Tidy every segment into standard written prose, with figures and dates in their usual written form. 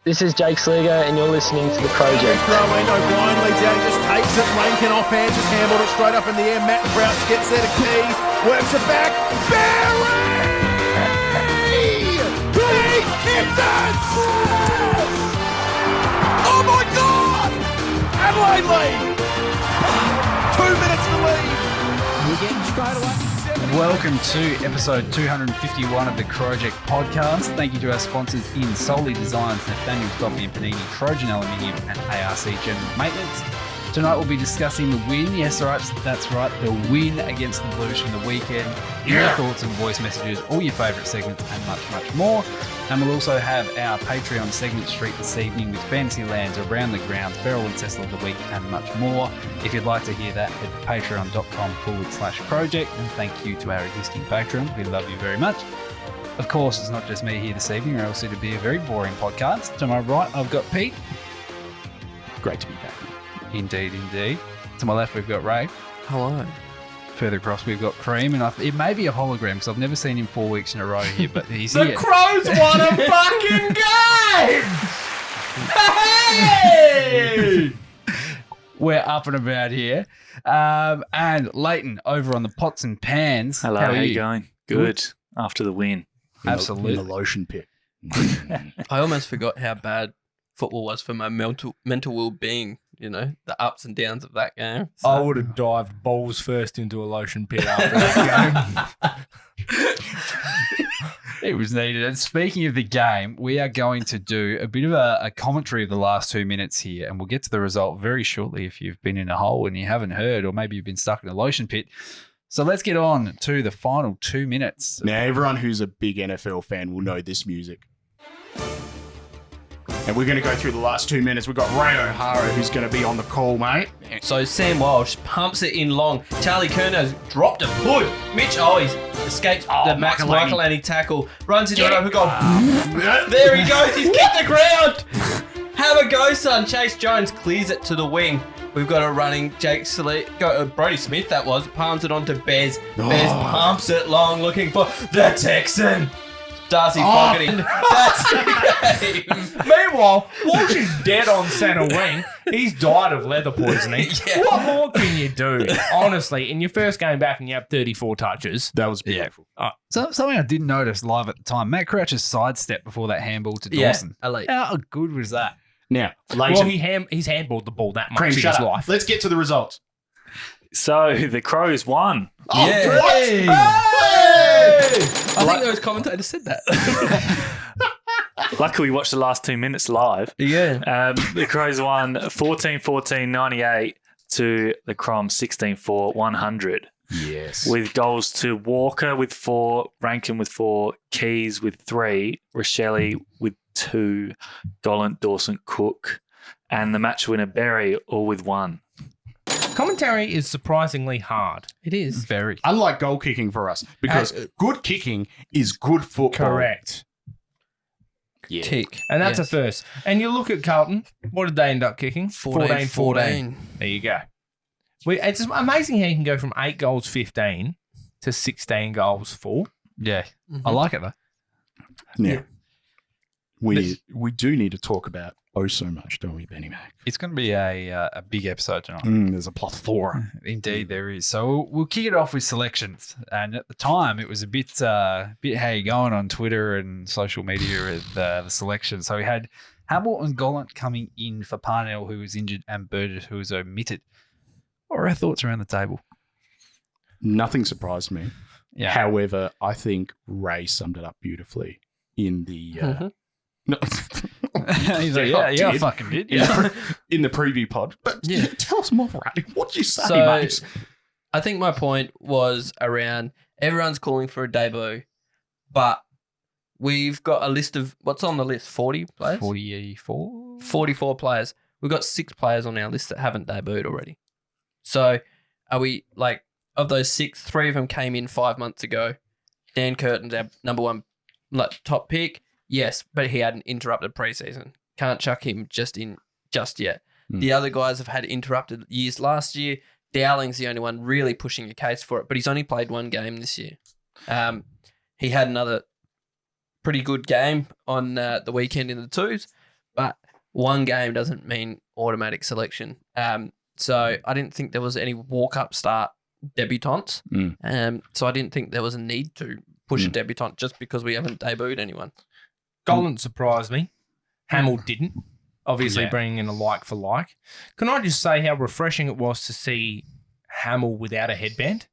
This is Jake Sligo, and you're listening to the Crowject. Throw in, O'Brien leads out, just takes it. Rankin off hand, just handled it straight up in the air. Matt Crouch gets there to Keays, works it back. Barry! Please kick that! Oh my God! Adelaide lead! 2 minutes to lead. We're getting straight away. Welcome to episode 251 of the Crowject podcast. Thank you to our sponsors in Solely Designs, Nathaniel's Coffee and Panini, Trojan Aluminium and ARC General Maintenance. Tonight we'll be discussing the win. Yes, that's right, the win against the Blues from the weekend. Your thoughts and voice messages, all your favourite segments and much, much more. And we'll also have our Patreon segment street this evening with Fantasy Lands, Around the Grounds, Beryl and Cecil of the Week and much more. If you'd like to hear that, head to patreon.com/project. And thank you to our existing patrons. We love you very much. Of course, it's not just me here this evening, or else it'd be a very boring podcast. To my right, I've got Pete. Great to be back. Indeed, indeed. To my left, we've got Ray. Hello. Further across, we've got Cream, and it may be a hologram because I've never seen him 4 weeks in a row here, but he's The here. Crows won a fucking game! Hey! We're up and about here. And Lleyton over on the pots and pans. Hello, how you going? Good. After the win. Absolutely. In the lotion pit. I almost forgot how bad football was for my mental well-being, you know, the ups and downs of that game. So. I would have dived balls first into a lotion pit after that game. It was needed. And speaking of the game, we are going to do a bit of a commentary of the last 2 minutes here, and we'll get to the result very shortly if you've been in a hole and you haven't heard, or maybe you've been stuck in a lotion pit. So let's get on to the final 2 minutes. Now, everyone who's a big NFL fan will know this music. And we're going to go through the last 2 minutes. We've got Ray O'Hara, who's going to be on the call, mate. So Sam Walsh pumps it in long. Charlie Curno's dropped a foot. Mitch Owens escapes the Max Michaelani tackle. Runs into an open goal. There he goes. He's kicked the ground. Have a go, son. Chase Jones clears it to the wing. We've got a running Brody Smith, that was. Palms it on to Bez. Bez pumps it long, looking for the Texan. Darcy Fogarty. That's the game. Meanwhile, Walsh is dead on centre wing. He's died of leather poisoning. Yeah. What more can you do? Honestly, in your first game back and you have 34 touches. That was beautiful. So something I didn't notice live at the time, Matt Crouch's sidestep before that handball to Dawson. Elite. How good was that? Now, Well, he's handballed the ball that much Cream, in shut his up. life. Let's get to the results. So the Crows won. Yeah. Hey! I think those commentators said that. Luckily, we watched the last 2 minutes live. Yeah. The Crows won 14-14-98 to the Crom 16-4-100. Yes. With goals to Walker with 4, Rankin with 4, Keays with 3, Rochelle with 2, Gollant, Dawson, Cook, and the match winner Berry all with 1. Commentary is surprisingly hard. It is. Very. Unlike goal kicking for us, because good kicking is good football. Correct. Yeah. Tick. And that's Yes. a first. And you look at Carlton. What did they end up kicking? 14. There you go. It's amazing how you can go from 8 goals 15 to 16 goals 4. Yeah. I like it though. Now, we do need to talk about so much, don't we, Benny Mac? It's going to be a big episode tonight. There's a plethora. Indeed, there is. So we'll kick it off with selections. And at the time, it was a bit how you going on Twitter and social media with the selection. So we had Hamilton Gollant coming in for Parnell, who was injured, and Burgess, who was omitted. What were our thoughts around the table? Nothing surprised me. Yeah. However, I think Ray summed it up beautifully in the... No. He's like, yeah, I fucking did. Yeah. In the preview pod. But tell us more, Ray. What'd you say, So, mate? I think my point was around everyone's calling for a debut, but we've got a list of, what's on the list, 40 players? 44? 44 players. We've got 6 players on our list that haven't debuted already. So are we, like, of those 6, 3 of them came in 5 months ago. Dan Curtin's our number 1 top pick. Yes, but he had an interrupted preseason. Can't chuck him just yet. The other guys have had interrupted years last year. Dowling's the only one really pushing a case for it, but he's only played 1 game this year. He had another pretty good game on the weekend in the twos, but one game doesn't mean automatic selection. So I didn't think there was any walk-up start debutants. So I didn't think there was a need to push a debutant just because we haven't debuted anyone. Golden surprised me. Hamill didn't. Obviously bringing in a like for like. Can I just say how refreshing it was to see Hamill without a headband?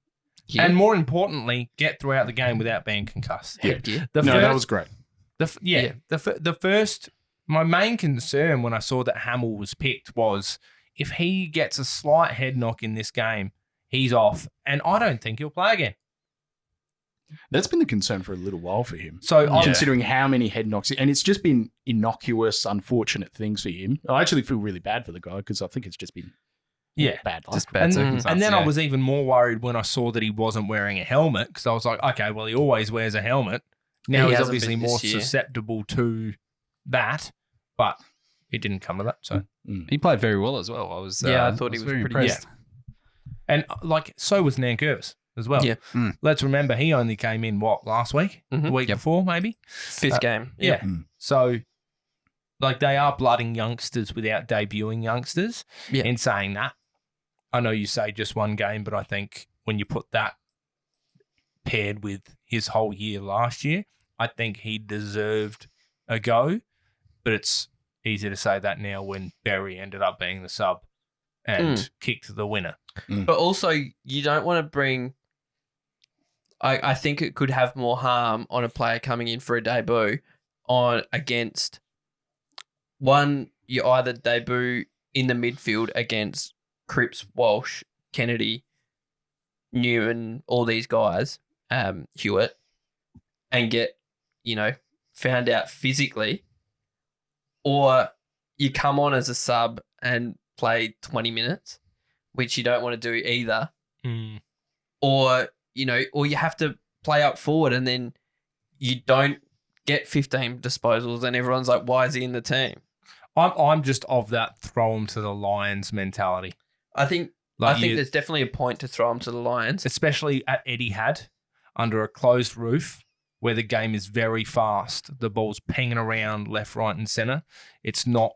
Yeah. And more importantly, get throughout the game without being concussed. Yeah. That was great. The first, my main concern when I saw that Hamill was picked was if he gets a slight head knock in this game, he's off. And I don't think he'll play again. That's been the concern for a little while for him. So considering how many head knocks, and it's just been innocuous, unfortunate things for him. I actually feel really bad for the guy because I think it's just been bad luck. Just bad circumstances. And then I was even more worried when I saw that he wasn't wearing a helmet because I was like, okay, well, he always wears a helmet. Now he's obviously more susceptible to that, but it didn't come to that. So he played very well as well. I thought he was very pretty impressed. And so was Nankervis as well. Yeah. Let's remember he only came in last week, the week before maybe. Fifth game. Yeah. So they are blooding youngsters without debuting youngsters. Yeah. In saying that, I know you say just one game, but I think when you put that paired with his whole year last year, I think he deserved a go. But it's easy to say that now when Berry ended up being the sub and kicked the winner. But also, you don't want to bring... I think it could have more harm on a player coming in for a debut against... One, you either debut in the midfield against Cripps, Walsh, Kennedy, Newman, all these guys, Hewitt, and get, found out physically, or you come on as a sub and play 20 minutes, which you don't want to do either, or you have to play up forward and then you don't get 15 disposals and everyone's like, why is he in the team? I'm just of that throw him to the Lions mentality. I think there's definitely a point to throw him to the Lions. Especially at Etihad, under a closed roof, where the game is very fast. The ball's pinging around left, right, and centre. It's not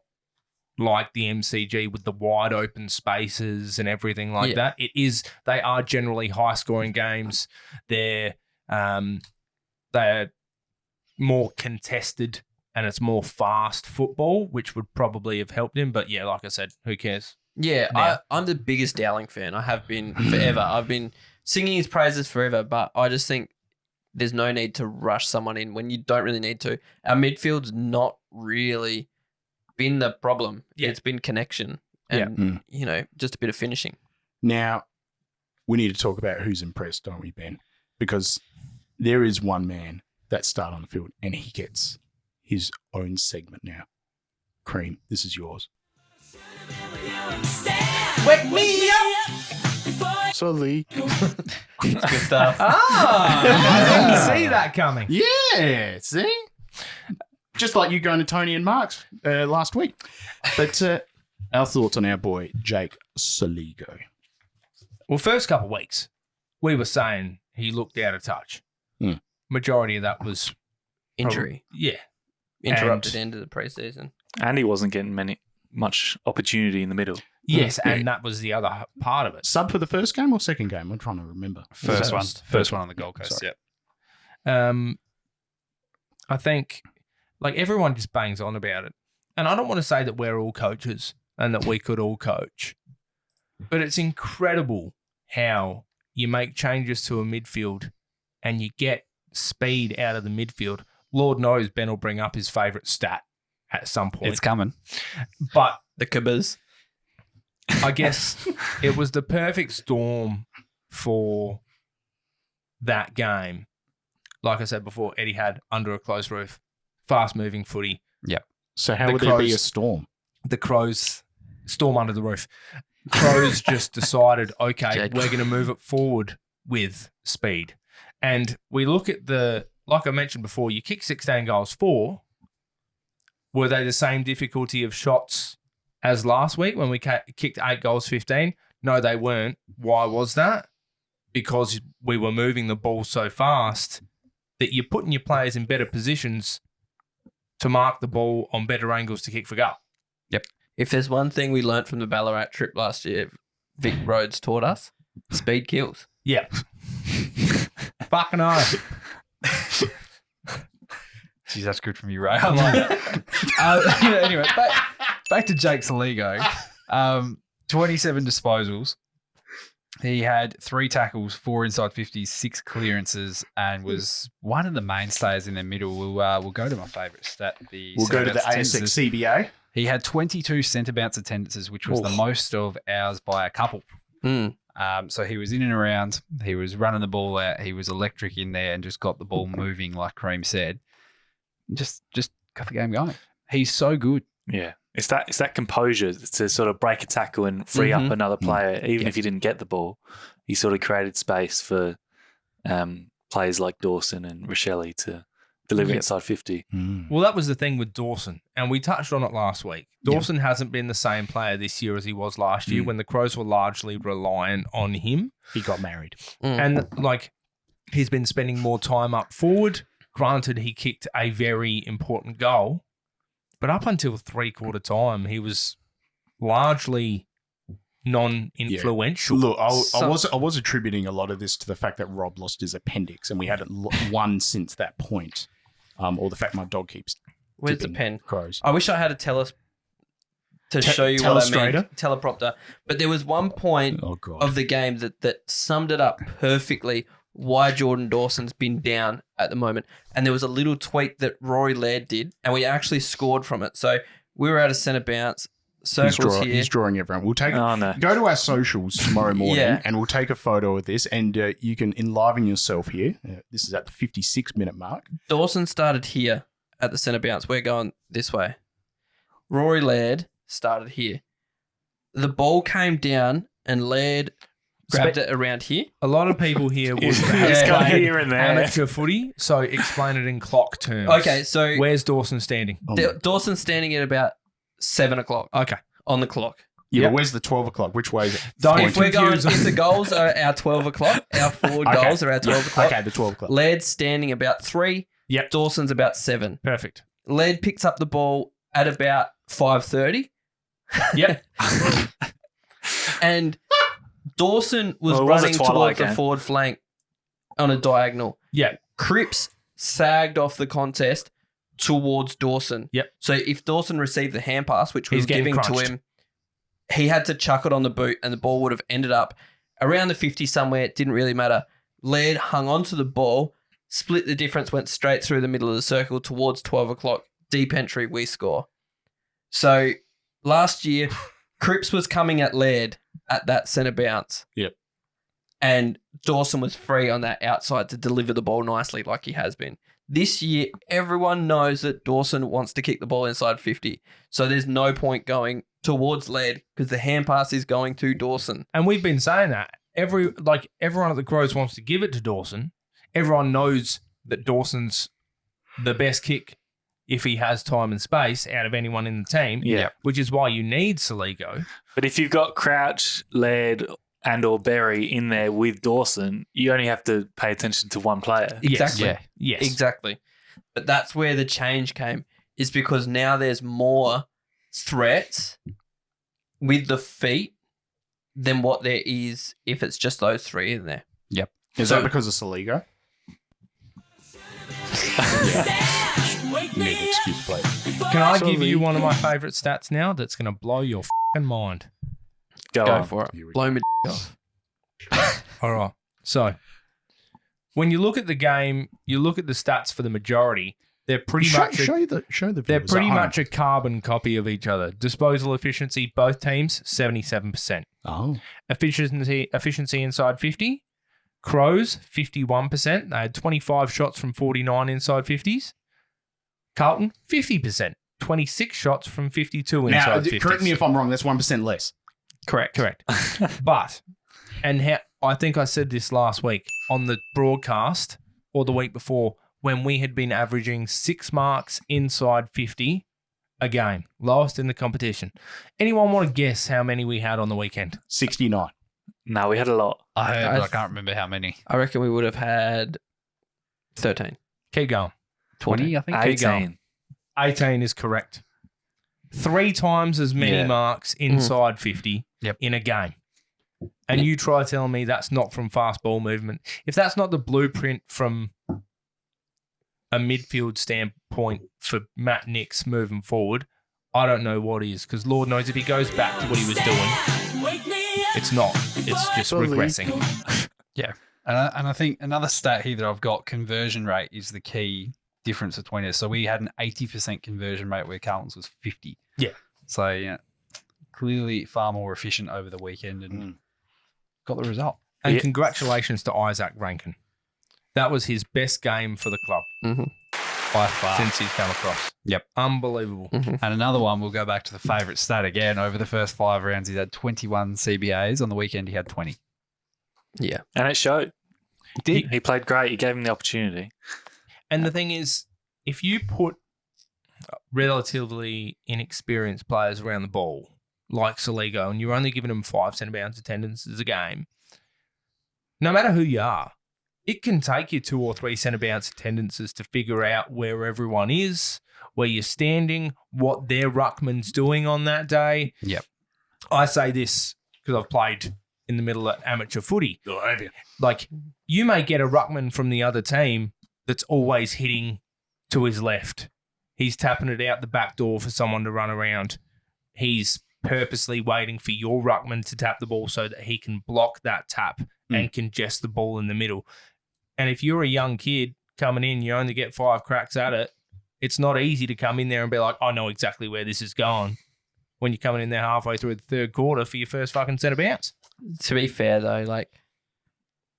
like the MCG with the wide open spaces and everything like that. They are generally high scoring games. They're more contested and it's more fast football, which would probably have helped him. But like I said, who cares? Yeah, I'm the biggest Dowling fan. I have been forever. I've been singing his praises forever, but I just think there's no need to rush someone in when you don't really need to. Our midfield's not really been the problem. Yeah. It's been connection and, just a bit of finishing. Now, we need to talk about who's impressed, don't we, Ben? Because there is one man that started on the field and he gets his own segment now. Cream, this is yours. Wake me up! Sully. Good stuff. I didn't see that coming. Yeah, see? Just like you going to Tony and Mark's last week. But our thoughts on our boy, Jake Soligo. Well, first couple of weeks, we were saying he looked out of touch. Majority of that was injury. Interrupted end of the preseason. And he wasn't getting much opportunity in the middle. Yes, and that was the other part of it. Sub for the first game or second game? I'm trying to remember. First one on the Gold Coast, I think everyone just bangs on about it. And I don't want to say that we're all coaches and that we could all coach. But it's incredible how you make changes to a midfield and you get speed out of the midfield. Lord knows Ben will bring up his favourite stat at some point. It's coming. But the Cabers. I guess it was the perfect storm for that game. Like I said before, Eddie had under a closed roof, fast-moving footy. Yep. So how would there be a storm? The Crows, storm under the roof. Crows just decided, okay, we're going to move it forward with speed. And we look at like I mentioned before, you kick 16 goals, 4. Were they the same difficulty of shots as last week when we kicked 8 goals, 15? No, they weren't. Why was that? Because we were moving the ball so fast that you're putting your players in better positions to mark the ball on better angles to kick for goal. If there's one thing we learnt from the Ballarat trip last year, Vic Rhodes taught us, speed kills. Yeah. Fucking hell. Jeez, that's good from you, Ray. I like it. Anyway, back to Jake Saligo. 27 disposals. He had 3 tackles, 4 inside 50s, 6 clearances, and was one of the mainstays in the middle. We'll go to my favourite stat. We'll go to the ASX CBA. He had 22 centre bounce attendances, which was the most of ours by a couple. So he was in and around. He was running the ball out. He was electric in there and just got the ball moving, like Cream said. Just got the game going. He's so good. Yeah. It's that composure to sort of break a tackle and free up another player, even if you didn't get the ball. He sort of created space for players like Dawson and Rochelle to deliver inside 50. Well, that was the thing with Dawson, and we touched on it last week. Dawson hasn't been the same player this year as he was last year when the Crows were largely reliant on him. He got married. And, he's been spending more time up forward. Granted, he kicked a very important goal, but up until three-quarter time, he was largely non-influential. Look, I was attributing a lot of this to the fact that Rob lost his appendix and we hadn't won since that point. Or the fact my dog keeps Where's the tipping pen? Crows. I wish I had a show you what I mean. Teleprompter. But there was one point of the game that summed it up perfectly why Jordan Dawson's been down at the moment. And there was a little tweak that Rory Laird did, and we actually scored from it. So we were at a centre bounce. Circles here. He's drawing everyone. We'll take go to our socials tomorrow morning and we'll take a photo of this and you can enliven yourself here. This is at the 56-minute mark. Dawson started here at the centre bounce. We're going this way. Rory Laird started here. The ball came down and Laird grabbed it around here. A lot of people here would here and there. amateur footy, so explain it in clock terms. Okay, so where's Dawson standing? Dawson's standing at about 7 o'clock. Okay. On the clock. Yeah, but where's the 12 o'clock? Which way is it? If the goals are our 12 o'clock, our forward goals are our 12 o'clock. Okay, the 12 o'clock. Laird's standing about 3. Yep. Dawson's about 7. Perfect. Laird picks up the ball at about 5:30. Yep. And Dawson was running towards the forward flank on a diagonal. Yeah. Cripps sagged off the contest towards Dawson. Yep. So if Dawson received the hand pass, which was getting giving crunched to him, he had to chuck it on the boot and the ball would have ended up around the 50 somewhere. It didn't really matter. Laird hung onto the ball, split the difference, went straight through the middle of the circle towards 12 o'clock. Deep entry, we score. So last year, Cripps was coming at Laird at that centre bounce. Yep. And Dawson was free on that outside to deliver the ball nicely like he has been. This year, everyone knows that Dawson wants to kick the ball inside 50. So there's no point going towards Laird because the hand pass is going to Dawson. And we've been saying that. Everyone at the Crows wants to give it to Dawson. Everyone knows that Dawson's the best kick if he has time and space out of anyone in the team. Yeah. Which is why you need Saligo. But if you've got Crouch, Laird, and or Berry in there with Dawson, you only have to pay attention to one player. Exactly. Yeah. Yes. Exactly. But that's where the change came, is because now there's more threats with the feet than what there is if it's just those 3 in there. Yep. Is that because of Saligo? Need an excuse, please. Can I give you one of my favourite stats now that's going to blow your f***ing mind? Go Go on. for it. Here we Blow me off. All right. So when you look at the game, you look at the stats for the majority, they're pretty much show the they're viewers pretty at home. much a carbon copy of each other. Disposal efficiency, both teams, 77%. Oh. Efficiency inside 50. Crows, 51%. They had 25 shots from 49 inside 50s. Carlton, 50%. 26 shots from 52 inside Now, 50s. correct me if I'm wrong, that's 1% less. Correct. But, I think I said this last week on the broadcast or the week before, when we had been averaging 6 marks inside 50 a game, lowest in the competition. Anyone want to guess how many we had on the weekend? 69. No, we had a lot. I heard, but I can't remember how many. I reckon we would have had 13. Keep going. 20, I think. Keep going. 18. 18 is correct. 3 times as many marks inside 50 in a game. And you try telling me that's not from fast ball movement. If that's not the blueprint from a midfield standpoint for Matt Nix moving forward, I don't know what is. Because Lord knows if he goes back to what he was doing, it's not. It's just regressing. Yeah. And I think another stat here that I've got, conversion rate is the key difference between us. So we had an 80% conversion rate where Carlton's was 50. Yeah. So, yeah, clearly far more efficient over the weekend and got the result. And congratulations to Isaac Rankin. That was his best game for the club by far since he's come across. Yep. Unbelievable. And another one, we'll go back to the favourite stat again. Over the first 5 rounds, he's had 21 CBAs. On the weekend, he had 20. Yeah. And it showed. He played great. He gave him the opportunity. And the thing is, if you put relatively inexperienced players around the ball, like Saligo, and you're only giving them 5 centre-bounce attendances a game, no matter who you are, it can take you 2 or 3 centre-bounce attendances to figure out where everyone is, where you're standing, what their ruckman's doing on that day. Yep. I say this because I've played in the middle of amateur footy. Like, you may get a ruckman from the other team that's always hitting to his left. He's tapping it out the back door for someone to run around. He's purposely waiting for your ruckman to tap the ball so that he can block that tap and congest the ball in the middle. And if you're a young kid coming in, you only get 5 cracks at it. It's not easy to come in there and be like, I know exactly where this is going when you're coming in there halfway through the third quarter for your first fucking set of bounce. To be fair, though, like,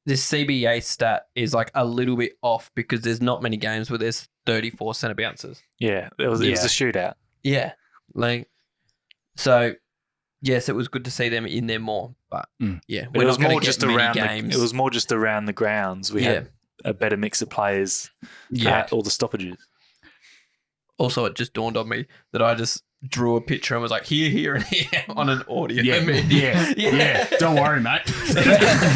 this CBA stat is like a little bit off because there's not many games where there's 34 centre bounces. Yeah, it was a shootout. Yeah. Like, so, yes, it was good to see them in there more, but yeah. But it was more just around games. It was more just around the grounds. We had a better mix of players at all the stoppages. Also, it just dawned on me that I just drew a picture and was like, here, and here on an audio. Yeah. Don't worry, mate.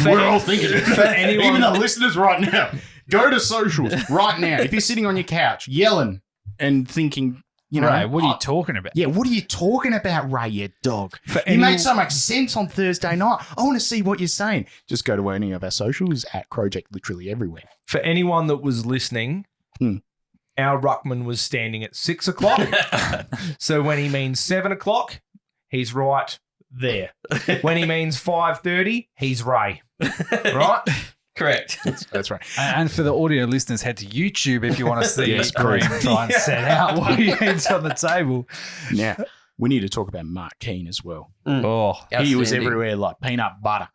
We're all thinking it. For anyone, even the listeners right now, go to socials right now. If you're sitting on your couch yelling and thinking, you know, Ray, what are you talking about? Yeah, what are you talking about, Ray, you dog? You made so much sense on Thursday night. I want to see what you're saying. Just go to any of our socials at Crowject, literally everywhere. For anyone that was listening, our ruckman was standing at 6 o'clock. So when he means 7 o'clock, he's right there. When he means 5:30, he's Ray. Right? Correct. That's right. And for the audio listeners, head to YouTube if you want to see Kareem try and set out what he needs on the table. Now, we need to talk about Mark Keane as well. Oh, he was everywhere like peanut butter.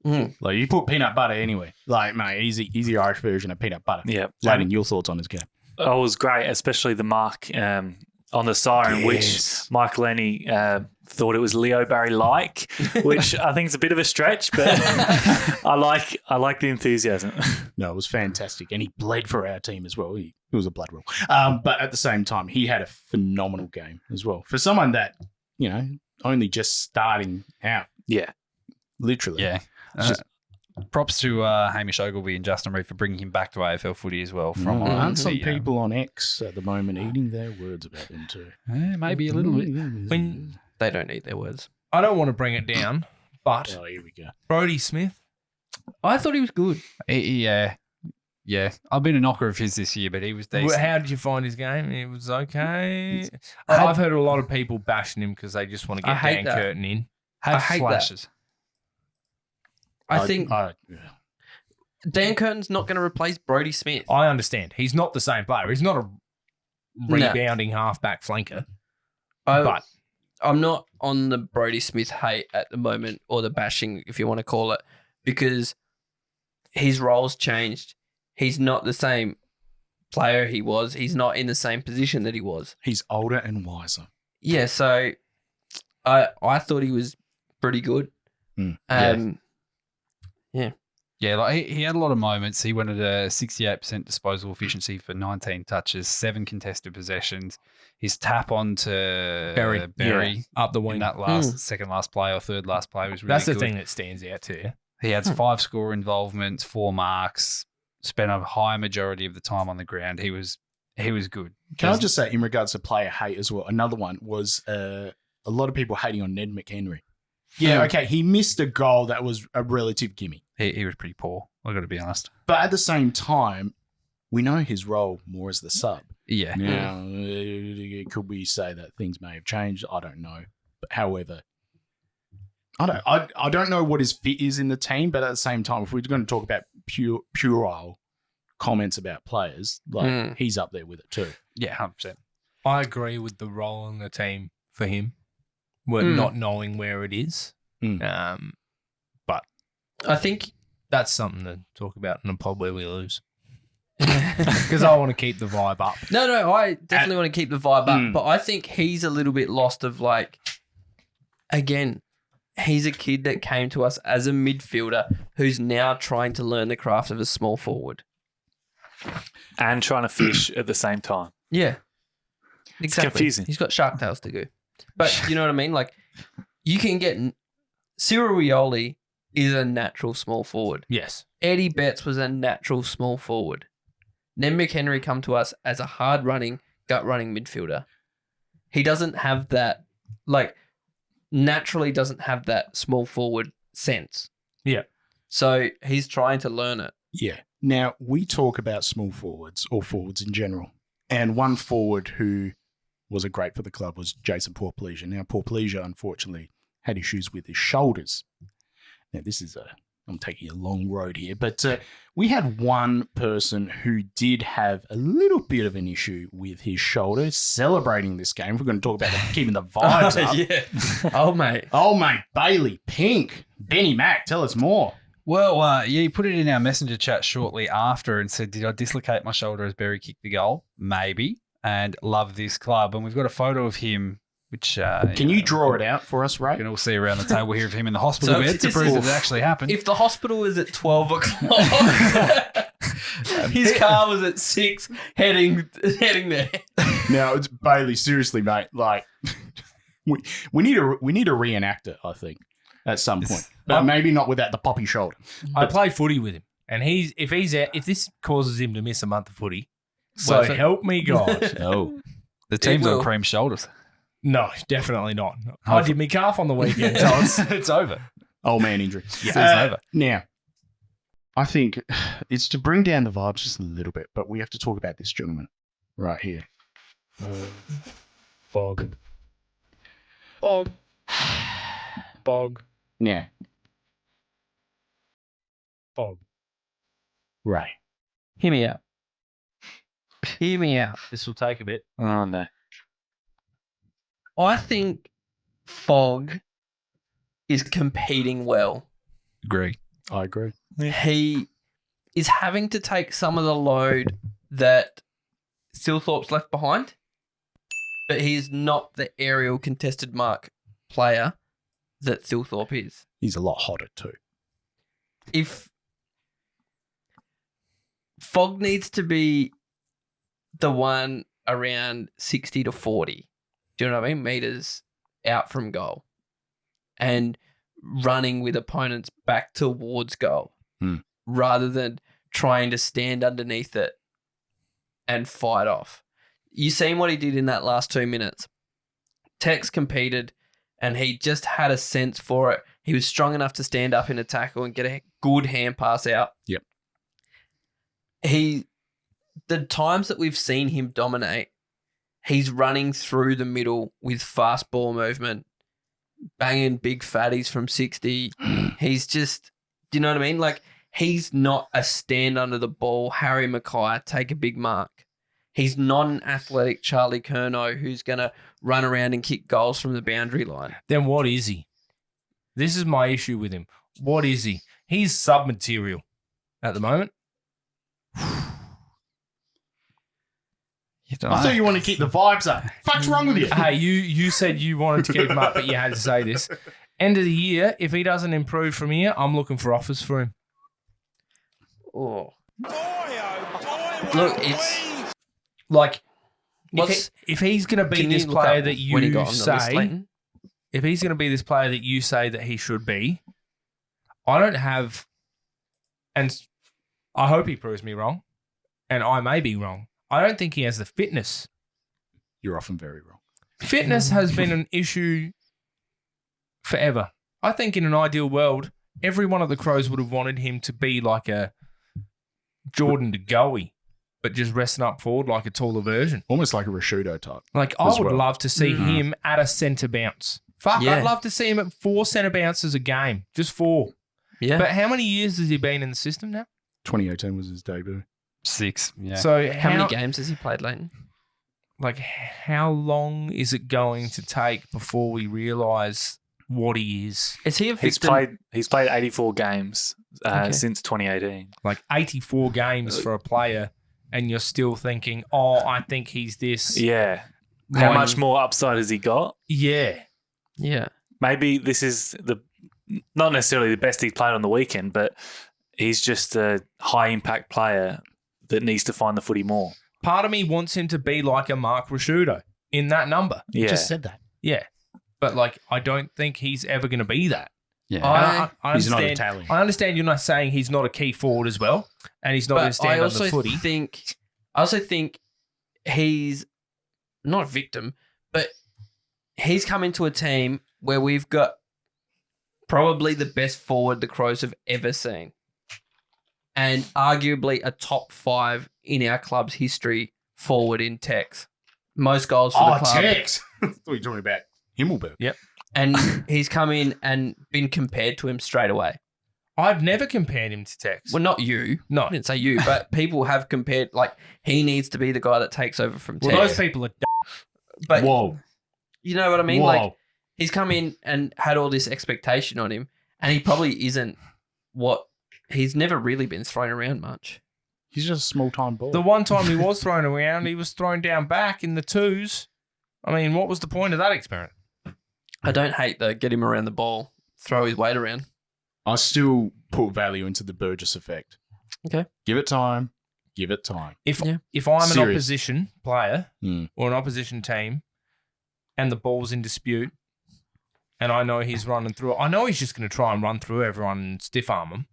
Like, you put peanut butter anywhere. Like, mate, he's the Irish version of peanut butter. Yeah. Layton, your thoughts on his game? Oh, it was great, especially the mark on the siren, which Mike Lenny thought it was Leo Barry-like, which I think is a bit of a stretch, but I like the enthusiasm. No, it was fantastic, and he bled for our team as well. It was a blood rule. But at the same time, he had a phenomenal game as well. For someone that, you know, only just starting out. Yeah. Literally. Yeah. Props to Hamish Ogilvie and Justin Reid for bringing him back to AFL footy as well. Aren't some people on X at the moment eating their words about him too? Maybe a little bit. When they don't eat their words. I don't want to bring it down, but here we go. Brodie Smith, I thought he was good. Yeah. I've been a knocker of his this year, but he was decent. How did you find his game? It was okay. I've heard a lot of people bashing him because they just want to get Dan Curtin in. Had flashes. I think Dan Curtin's not going to replace Brodie Smith. I understand. He's not the same player. He's not a rebounding halfback flanker. But I'm not on the Brodie Smith hate at the moment, or the bashing, if you want to call it, because his role's changed. He's not the same player he was. He's not in the same position that he was. He's older and wiser. Yeah, so I thought he was pretty good. Yeah, like he had a lot of moments. He went at a 68% disposal efficiency for 19 touches, 7 contested possessions. His tap onto Berry up the wing, that second last play or third last play was really good. That's the thing that stands out to you. He had 5 score involvements, 4 marks, spent a high majority of the time on the ground. He was He was good. Can I just say, in regards to player hate as well, another one was a lot of people hating on Ned McHenry. Yeah, okay, he missed a goal that was a relative gimme. He was pretty poor, I've got to be honest. But at the same time, we know his role more as the sub. Yeah. Now, could we say that things may have changed? I don't know. But however, I don't know what his fit is in the team, but at the same time, if we're going to talk about puerile comments about players, like he's up there with it too. Yeah, 100%. I agree with the role in the team for him. We're not knowing where it is. But I think that's something to talk about in a pod where we lose. Because I want to keep the vibe up. No, I definitely want to keep the vibe up, but I think he's a little bit lost of like, again, he's a kid that came to us as a midfielder who's now trying to learn the craft of a small forward. And trying to fish at the same time. Yeah. Exactly. confusing. He's got shark tails to go. But you know what I mean? Like, you can get... Cyril Rioli is a natural small forward. Yes. Eddie Betts was a natural small forward. Ned McHenry come to us as a hard-running, gut-running midfielder. He doesn't have that, like, naturally doesn't have that small forward sense. Yeah. So he's trying to learn it. Yeah. Now, we talk about small forwards or forwards in general. And one forward who wasn't great for the club was Jason Porplesia. Now, Porplesia, unfortunately, had issues with his shoulders. Now, I'm taking a long road here, but we had one person who did have a little bit of an issue with his shoulder celebrating this game. We're going to talk about keeping the vibes up. Yeah. Oh, mate. Oh, mate. Bailey Pink. Benny Mac, tell us more. Well, you put it in our messenger chat shortly after and said, did I dislocate my shoulder as Berry kicked the goal? Maybe. And love this club. And we've got a photo of him, which... Can you draw it out for us, Ray? You can all see around the table here of him in the hospital bed to prove that it actually happened. If the hospital is at 12 o'clock, his car was at 6 heading there. Now, it's Bailey, seriously, mate, like, we need to reenact it, I think, at some point. But maybe not without the poppy shoulder. I played footy with him, and if this causes him to miss a month of footy, so help me God. No. The team's on cream shoulders. No, definitely not. I did my calf on the weekend, so it's over. Old man injury. Season's over. Now, I think it's to bring down the vibes just a little bit, but we have to talk about this gentleman right here. Bog. Now, Bog. Ray. Hear me out. Hear me out. This will take a bit. Oh, no. I think Fogg is competing well. Agree. I agree. He is having to take some of the load that Silthorpe's left behind, but he's not the aerial contested mark player that Silthorpe is. He's a lot hotter too. If Fogg needs to be the one around 60 to 40, do you know what I mean? Meters out from goal and running with opponents back towards goal rather than trying to stand underneath it and fight off. You seen what he did in that last 2 minutes. Tex competed and he just had a sense for it. He was strong enough to stand up in a tackle and get a good hand pass out. Yep. The times that we've seen him dominate, he's running through the middle with fast ball movement, banging big fatties from 60. He's just, do you know what I mean? Like, he's not a stand under the ball, Harry Mackay, take a big mark. He's not an athletic Charlie Curnow who's going to run around and kick goals from the boundary line. Then what is he? This is my issue with him. What is he? He's sub-material at the moment. I thought you wanted to keep the vibes up. Fuck's wrong with you? Hey, you said you wanted to keep him up, but you had to say this. End of the year, if he doesn't improve from here, I'm looking for offers for him. Oh. Look, it's... Like, if he's going to be this player that you say... If he's going to be this player that you say that he should be, I don't have... And I hope he proves me wrong, and I may be wrong. I don't think he has the fitness. You're often very wrong. Fitness has been an issue forever. I think in an ideal world, every one of the Crows would have wanted him to be like a Jordan De Goey, but just resting up forward like a taller version. Almost like a Rashudo type. Like, I as would well. love to see him at a centre bounce. Fuck, Yeah. I'd love to see him at 4 centre bounces a game. Just 4. Yeah. But how many years has he been in the system now? 2018 was his debut. 6. Yeah. So How many games has he played, Lleyton? Like, how long is it going to take before we realise what he is? Is he a He's victim? played 84 games Okay. since 2018. Like 84 games for a player, and you're still thinking, oh, I think he's this. Yeah. How Mine- much more upside has he got? Yeah. Yeah. Maybe this is not necessarily the best he's played on the weekend, but he's just a high impact player that needs to find the footy more. Part of me wants him to be like a Mark Rashudo in that number. Yeah. Just said that. Yeah. But, like, I don't think he's ever going to be that. Yeah. I He's not understand. Italian. I understand you're not saying he's not a key forward as well, and he's not going to stand on the footy. I also think he's not a victim, but he's come into a team where we've got probably the best forward the Crows have ever seen, and arguably a top 5 in our club's history forward in Tex. Most goals for the club. Tex. I thought you were talking about Himmelberg. Yep. And he's come in and been compared to him straight away. I've never compared him to Tex. Well, not you. No. I didn't say you, but people have compared, like, he needs to be the guy that takes over from Tex. Well, those people are But Whoa. you know what I mean? Whoa. Like, he's come in and had all this expectation on him, and he probably isn't what he's never really been thrown around much. He's just a small time ball. The one time he was thrown around, he was thrown down back in the 2s. I mean, what was the point of that experiment? I don't hate the get him around the ball, throw his weight around. I still put value into the Burgess effect. Okay. Give it time. Give it time. If Yeah. I'm an Serious. opposition player Mm. or an opposition team and the ball's in dispute and I know he's running through it, I know he's just going to try and run through everyone and stiff arm him.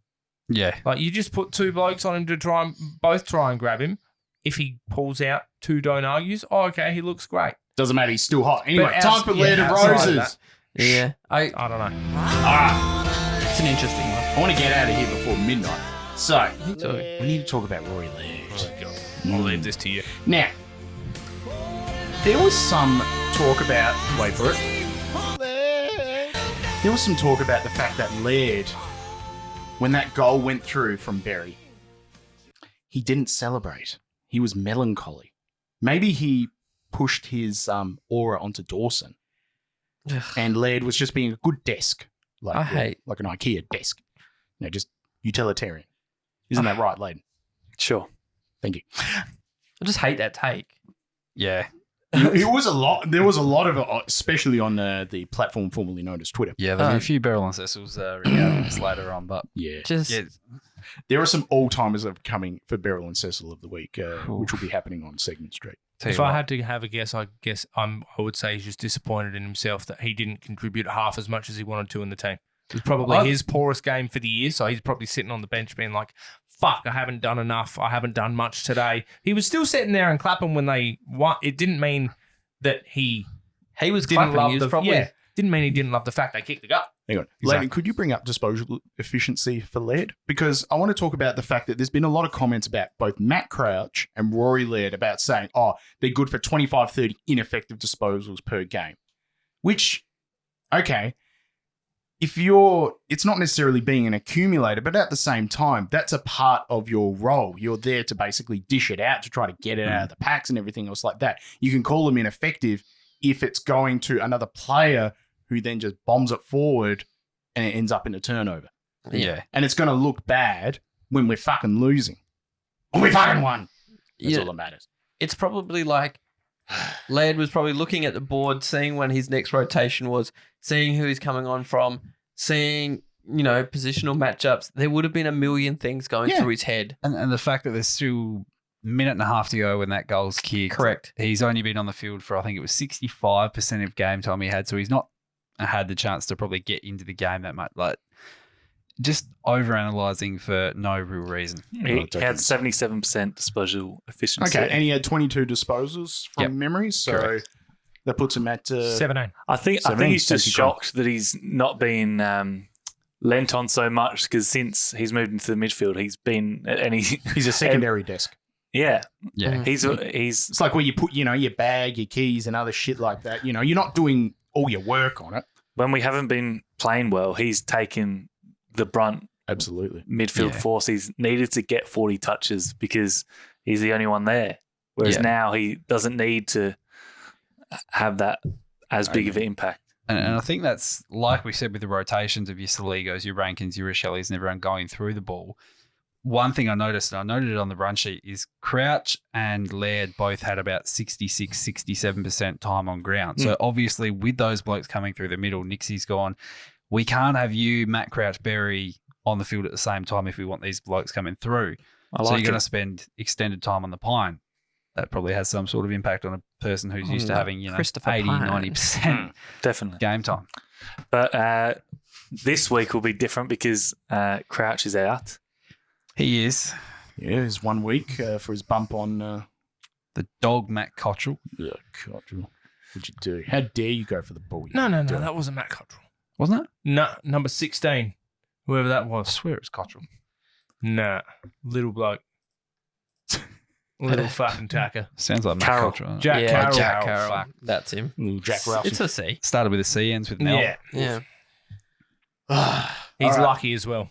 Yeah. Like, you just put 2 blokes on him to both try and grab him. If he pulls out, 2 don't argues. Oh, okay, he looks great. Doesn't matter. He's still hot. Anyway, But time for Laird of outside of Roses. that, Yeah. I don't know. All right. It's an interesting one. I want to get out of here before midnight. So, So, we need to talk about Rory Laird. I'll leave this to you. Now, there was some talk about, wait for it. There was some talk about the fact that Laird, when that goal went through from Berry, he didn't celebrate. He was melancholy. Maybe he pushed his aura onto Dawson, and Laird was just being a good desk, like like an IKEA desk. You know, just utilitarian. Isn't that right, Lleyton? Sure. Thank you. I just hate that take. Yeah. It was a lot. There was a lot of it, especially on the platform formerly known as Twitter. Yeah, there'll be a few barrel and Cecils regarding this later on, but Yeah. Just yeah, There are some all-timers that are coming for Beryl and Cecil of the week, which will be happening on Segment Street. If I had to have a guess, I would say he's just disappointed in himself that he didn't contribute half as much as he wanted to in the team. It was probably his poorest game for the year, so he's probably sitting on the bench being like, fuck, I haven't done enough. I haven't done much today. He was still sitting there and clapping when they won. It didn't mean that he was didn't clapping. love He was the probably didn't mean he didn't love the fact they kicked the gut. Hang on. Exactly. Lleyton, could you bring up disposal efficiency for Laird? Because I want to talk about the fact that there's been a lot of comments about both Matt Crouch and Rory Laird about saying, oh, they're good for 25, 30 ineffective disposals per game. Which, okay, it's not necessarily being an accumulator, but at the same time, that's a part of your role. You're there to basically dish it out, to try to get it out of the packs and everything else like that. You can call them ineffective if it's going to another player who then just bombs it forward and it ends up in a turnover. Yeah. And it's going to look bad when we're fucking losing. We fucking won. That's all that matters. It's probably like Laird was probably looking at the board, seeing when his next rotation was, seeing who he's coming on from, seeing, positional matchups. There would have been a million things going through his head. And the fact that there's still a minute and a half to go when that goal's kicked. Correct. He's only been on the field for, I think it was 65% of game time he had, so he's not had the chance to probably get into the game that much. Like, just overanalyzing for no real reason. He had 77% disposal efficiency. Okay, and he had 22 disposals from Yep. memory, so Correct. that puts him at 7-8. I think 17, he's just Stacey Grant. shocked that he's not been lent on so much because since he's moved into the midfield, he's been and He's a secondary desk. yeah, Yeah. he's It's like where you put, your bag, your keys, and other shit like that. You're not doing all your work on it. when we haven't been playing well, he's taken the brunt Absolutely. midfield Yeah. force. He's needed to get 40 touches because he's the only one there. Whereas Yeah. now he doesn't need to have that as big of an impact. And I think that's, like we said with the rotations of your Saligos, your Rankins, your Rochellis, and everyone going through the ball. One thing I noticed, and I noted it on the run sheet, is Crouch and Laird both had about 66, 67% time on ground. So obviously with those blokes coming through the middle, Nixie's gone, we can't have you, Matt Crouch, Berry on the field at the same time if we want these blokes coming through. I So like you're going to it. spend extended time on the pine. That probably has some sort of impact on a person who's used to having, Christopher 80, Pine. 90% Definitely. game time. But this week will be different because Crouch is out. He is Yeah, it's 1 week for his bump on. the dog, Matt Cottrell. God, what'd you do? How dare you go for the ball? you No, do? that wasn't Matt Cottrell. Wasn't it? No, number 16, whoever that I was. swear it was Cottrell. Nah, little bloke. Little fucking tacker. Sounds like Matt Carroll. Cottrell. Jack Carroll. Jack Carroll. Fuck. That's him. Little Jack Russell. It's a C. Started with a C, ends with Mel. Yeah. Yeah. He's All right. lucky as well.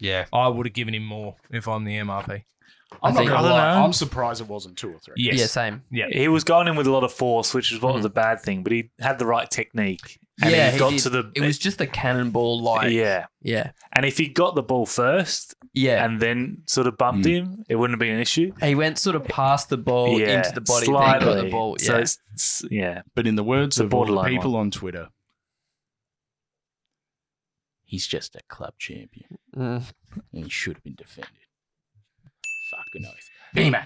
Yeah. I would have given him more if I'm the MRP. I'm not think- going I to don't lie. know. I'm surprised it wasn't 2 or 3. Yes. Yeah, same. Yeah. He was going in with a lot of force, which is what was a bad thing, but he had the right technique. And Yeah, he got did. to the. It was just a cannonball like. Yeah. Yeah. And if he got the ball first Yeah. and then sort of bumped him, it wouldn't have been an issue. He went sort of past the ball Yeah, into the body, then slightly. got the ball. So Yeah. it's yeah. But in the words The of all the borderline people on Twitter, he's just a club champion. Mm. And he should have been defended. Fucking oath. Anyway,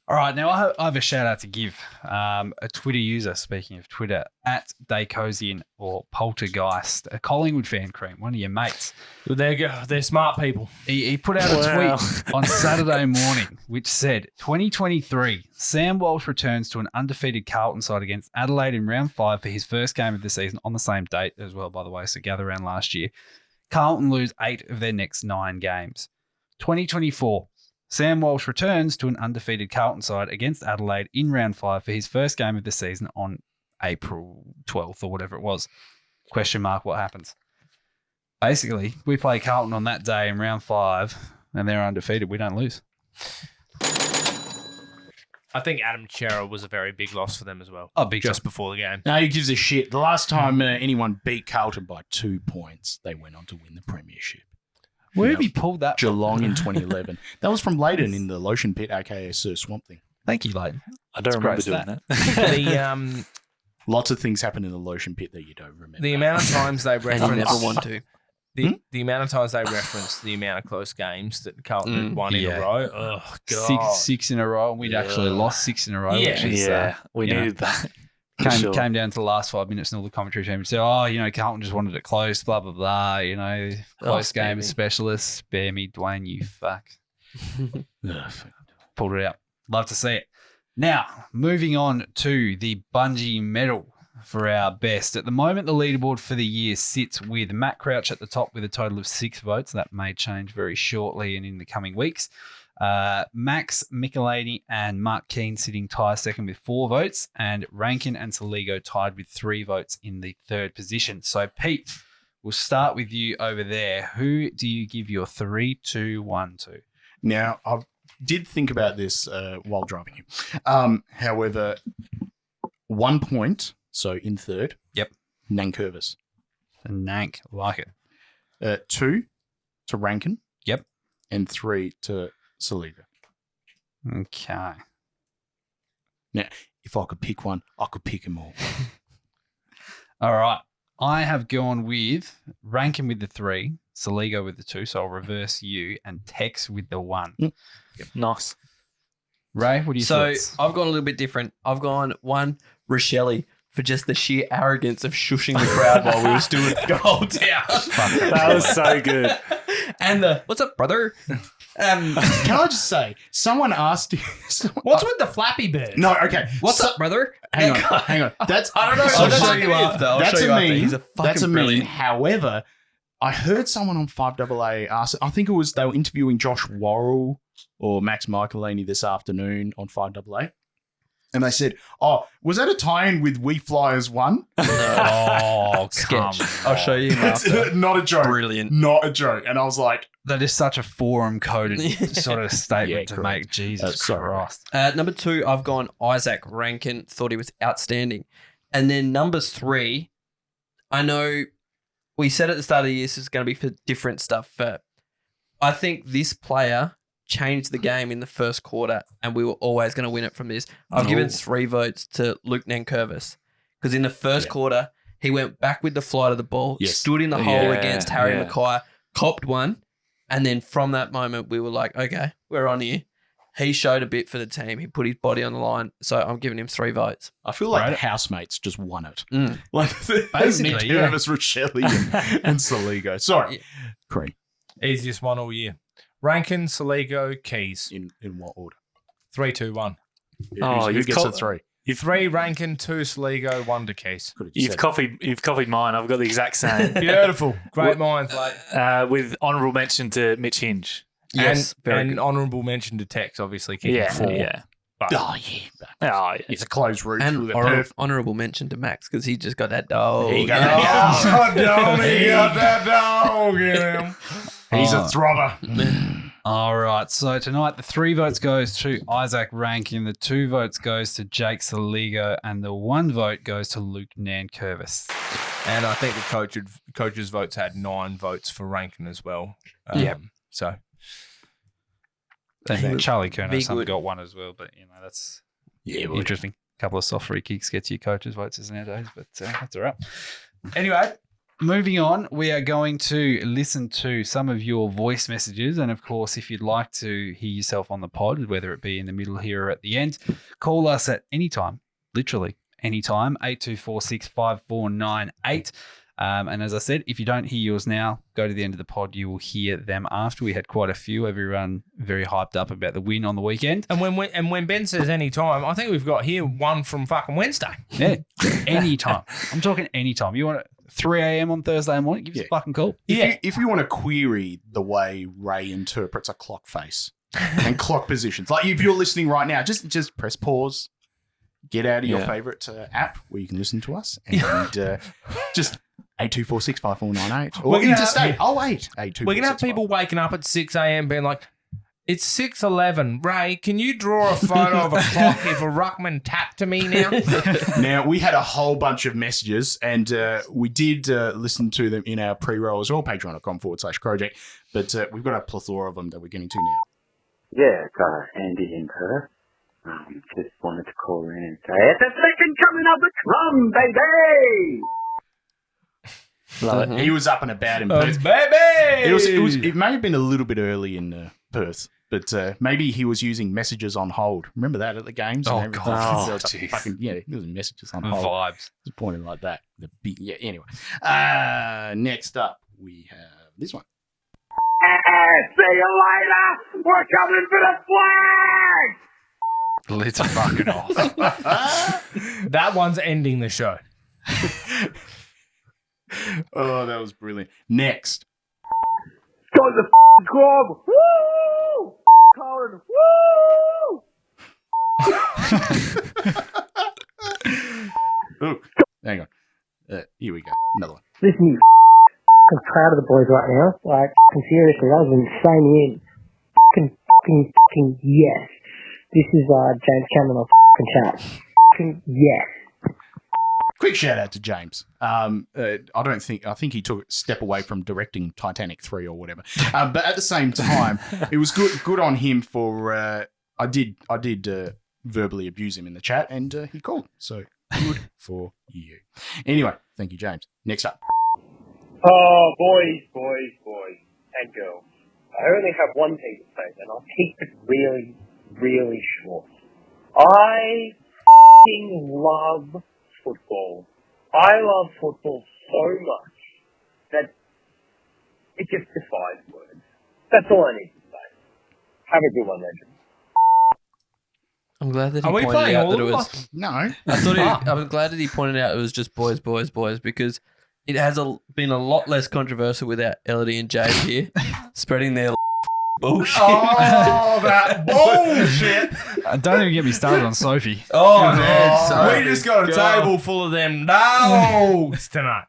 All right, now I have a shout out to give. A Twitter user, speaking of Twitter, at Daycozian or Poltergeist, a Collingwood fan, Cream, one of your mates. Well, there you go. They're smart people. He put out a Wow. tweet on Saturday morning, which said, 2023, Sam Walsh returns to an undefeated Carlton side against Adelaide in round 5 for his first game of the season on the same date as well, by the way, so gather round last year. Carlton lose 8 of their next 9 games. 2024, Sam Walsh returns to an undefeated Carlton side against Adelaide in round 5 for his first game of the season on April 12th or whatever it was. Question mark, what happens? Basically, we play Carlton on that day in round 5 and they're undefeated. We don't lose. I think Adam Chera was a very big loss for them as well. Oh, big Just before the game. no, he gives a shit. The last time anyone beat Carlton by 2 points, they went on to win the premiership. Where have you pulled that from? Geelong in 2011. That was from Lleyton in the Lotion Pit, aka Sir Swamp Thing. Thank you, Lleyton. I don't It's a remember great doing that. The Lots of things happen in the Lotion Pit that you don't remember. the amount of times they And you reference never want to. the amount of times they reference the amount of close games that Carlton had won in yeah. a row. Oh god. Six in a row. We'd actually lost 6 in a row. Yeah. Which is, Yeah, we you know, needed that. For sure. Came down to the last 5 minutes and all the commentary team would say, Carlton just wanted it close, blah, blah, blah, close spare game me. specialist. Spare me, Dwayne, you fuck. Ugh. Pulled it out. Love to see it. Now, moving on to the Bungie medal for our best. At the moment, the leaderboard for the year sits with Matt Crouch at the top with a total of 6 votes. That may change very shortly and in the coming weeks. Max, Michelini, and Mark Keane sitting tie second with 4 votes, and Rankin and Saligo tied with 3 votes in the third position. So, Pete, we'll start with you over there. Who do you give your 3, 2, 1 to? Now, I did think about this while driving here. However, 1 point, so in third. Yep. Nankervis. Nank, like it. 2 to Rankin. Yep. And 3 to Saligo. Okay. Now, if I could pick one, I could pick them all. All right. I have gone with Rankin with the 3, Saligo with the 2, so I'll reverse you, and Tex with the 1. Nice. Ray, what do you So thoughts? I've gone a little bit different. I've gone 1, Rochelle, for just the sheer arrogance of shushing the crowd while we were still at goal down. That was so good. And the what's up, brother? Can I just say, someone asked you. What's with the Flappy Bird? No, okay. What's up, brother? Hang on. That's I don't know. So I'll that's show a you meme. after. I'll That's show a you after. meme. He's a fucking That's a meme. brilliant. However, I heard someone on 5AA ask. I think it was they were interviewing Josh Worrell or Max Michelini this afternoon on 5AA. And they said, "Oh, was that a tie-in with We Fly as One?" Oh, come Sketch. I'll show you It's after. not a joke. Brilliant. Not a joke. And I was like, That is such a forum-coded sort of statement Yeah, to correct. make. Jesus sorry. Christ. Number 2, I've gone Isaac Rankin. Thought he was outstanding. And then number 3, I know we said at the start of the year this is going to be for different stuff. But I think this player changed the game in the first quarter, and we were always going to win it from this. I've given 3 votes to Luke Nankervis because in the first quarter, he went back with the flight of the ball, stood in the hole against Harry Mackay, copped one, and then from that moment, we were like, okay, we're on here. He showed a bit for the team. He put his body on the line, so I'm giving him 3 votes. I feel like the housemates just won it. Like Basically, Nick Davis, Rochelle, and Saligo. Sorry, Cream. Easiest one all year. Rankin, Saligo, Keays. In what order? 3, 2, 1. Who gets a 3? 3 Rankin, 2 Saligo, 1 to Keays. You've copied mine. I've got the exact same. Beautiful. Great minds, mate. With honourable mention to Mitch Hinge. Yes, and honourable mention to Tex, obviously. Yeah, 4. yeah. But Oh, yeah. Oh, yeah. It's a close route. And through the honourable mention to Max because he just got that dog. He got that dog. He got that dog in him. He's a throbber. All right. So tonight, the 3 votes goes to Isaac Rankin, the 2 votes goes to Jake Saligo, and the 1 vote goes to Luke Nankervis. And I think the coaches' votes had 9 votes for Rankin as well. So Then Charlie Be Kerner good. got 1 as well, but that's Yeah, interesting. A couple of soft free kicks gets you coaches' votes nowadays, but that's all right. Anyway, moving on, we are going to listen to some of your voice messages. And of course, if you'd like to hear yourself on the pod, whether it be in the middle here or at the end, call us at any time, literally any time, 82465498. And as I said, if you don't hear yours now, go to the end of the pod. You will hear them after. We had quite a few. Everyone very hyped up about the win on the weekend. And when Ben says any time, I think we've got here one from fucking Wednesday. Yeah, any time. I'm talking any time. You want it 3 a.m. on Thursday morning? Give us a fucking call. If you want to query the way Ray interprets a clock face and clock positions, like if you're listening right now, just press pause, get out of your favourite app where you can listen to us, and just 82465498 or interstate. Oh wait, 82465498. We're gonna have people waking up at 6 a.m. being like, "It's 6:11. Ray, can you draw a photo of a clock if a ruckman tapped to me now?" Now, we had a whole bunch of messages, and we did listen to them in our pre-roll as well, patreon.com/Crowject, but we've got a plethora of them that we're getting to now. Yeah, got Andy in Perth. Just wanted to call in and say, it's a second coming of the Crum, baby! Love it. He was up and about in Perth. Baby! It may have been a little bit early in Perth, but maybe he was using messages on hold. Remember that at the games? Oh, and God. everything? Oh, There was a jeez. fucking, he was messages on hold. Vibes. Just pointing like that. Anyway. Next up, we have this one. See you later! We're coming for the flag! Let's fucking off. That one's ending the show. Oh, that was brilliant. Next. Go to the club! Woo! Colin, woo! Oh, hang on. Here we go. Another one. Listen, you I'm proud of the boys right now. Like, seriously, that was an insane win. Fucking yes. This is James Cameron on chat. Yes. Quick shout out to James. I think he took a step away from directing Titanic 3 or whatever. But at the same time, it was good on him for, I did verbally abuse him in the chat and he called. So good for you. Anyway, thank you, James. Next up. Oh, boys, and girls. I only have one thing to say, and I'll keep it really, really short. I f***ing love football. I love football so much that it just defies words. That's all I need to say. Have a good one, legend. I'm glad that he Are we pointed playing out all that it of was. us? No. I'm glad that he pointed out it was just boys because it has been a lot less controversial without Elodie and Jade here spreading their bullshit. Oh, that bullshit. Don't even get me started on Sophie. Oh, man. We just got a table full of them no's tonight.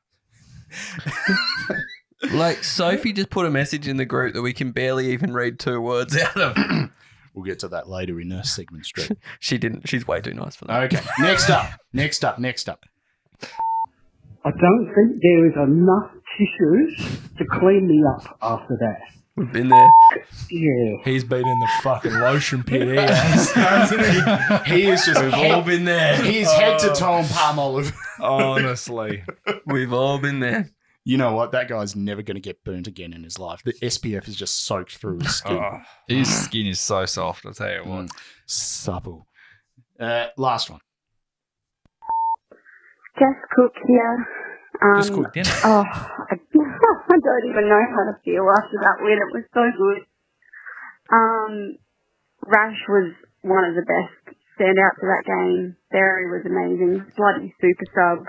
Like, Sophie just put a message in the group that we can barely even read 2 words out of. We'll get to that later in segment street. She didn't. She's way too nice for that. Okay. Next up. I don't think there is enough tissues to clean me up after that. We've been there. Yeah. He's been in the fucking lotion pit. He has. He is just. We've all been there. He is head to toe in palm olive. Honestly. We've all been there. You know what? That guy's never going to get burnt again in his life. The SPF is just soaked through his skin. His skin is so soft, I'll tell you what. Supple. Last one. Just Cook here. Just cooked dinner. Oh, I don't even know how to feel after that win. It was so good. Rash was one of the best standouts of that game. Barry was amazing. Bloody super sub.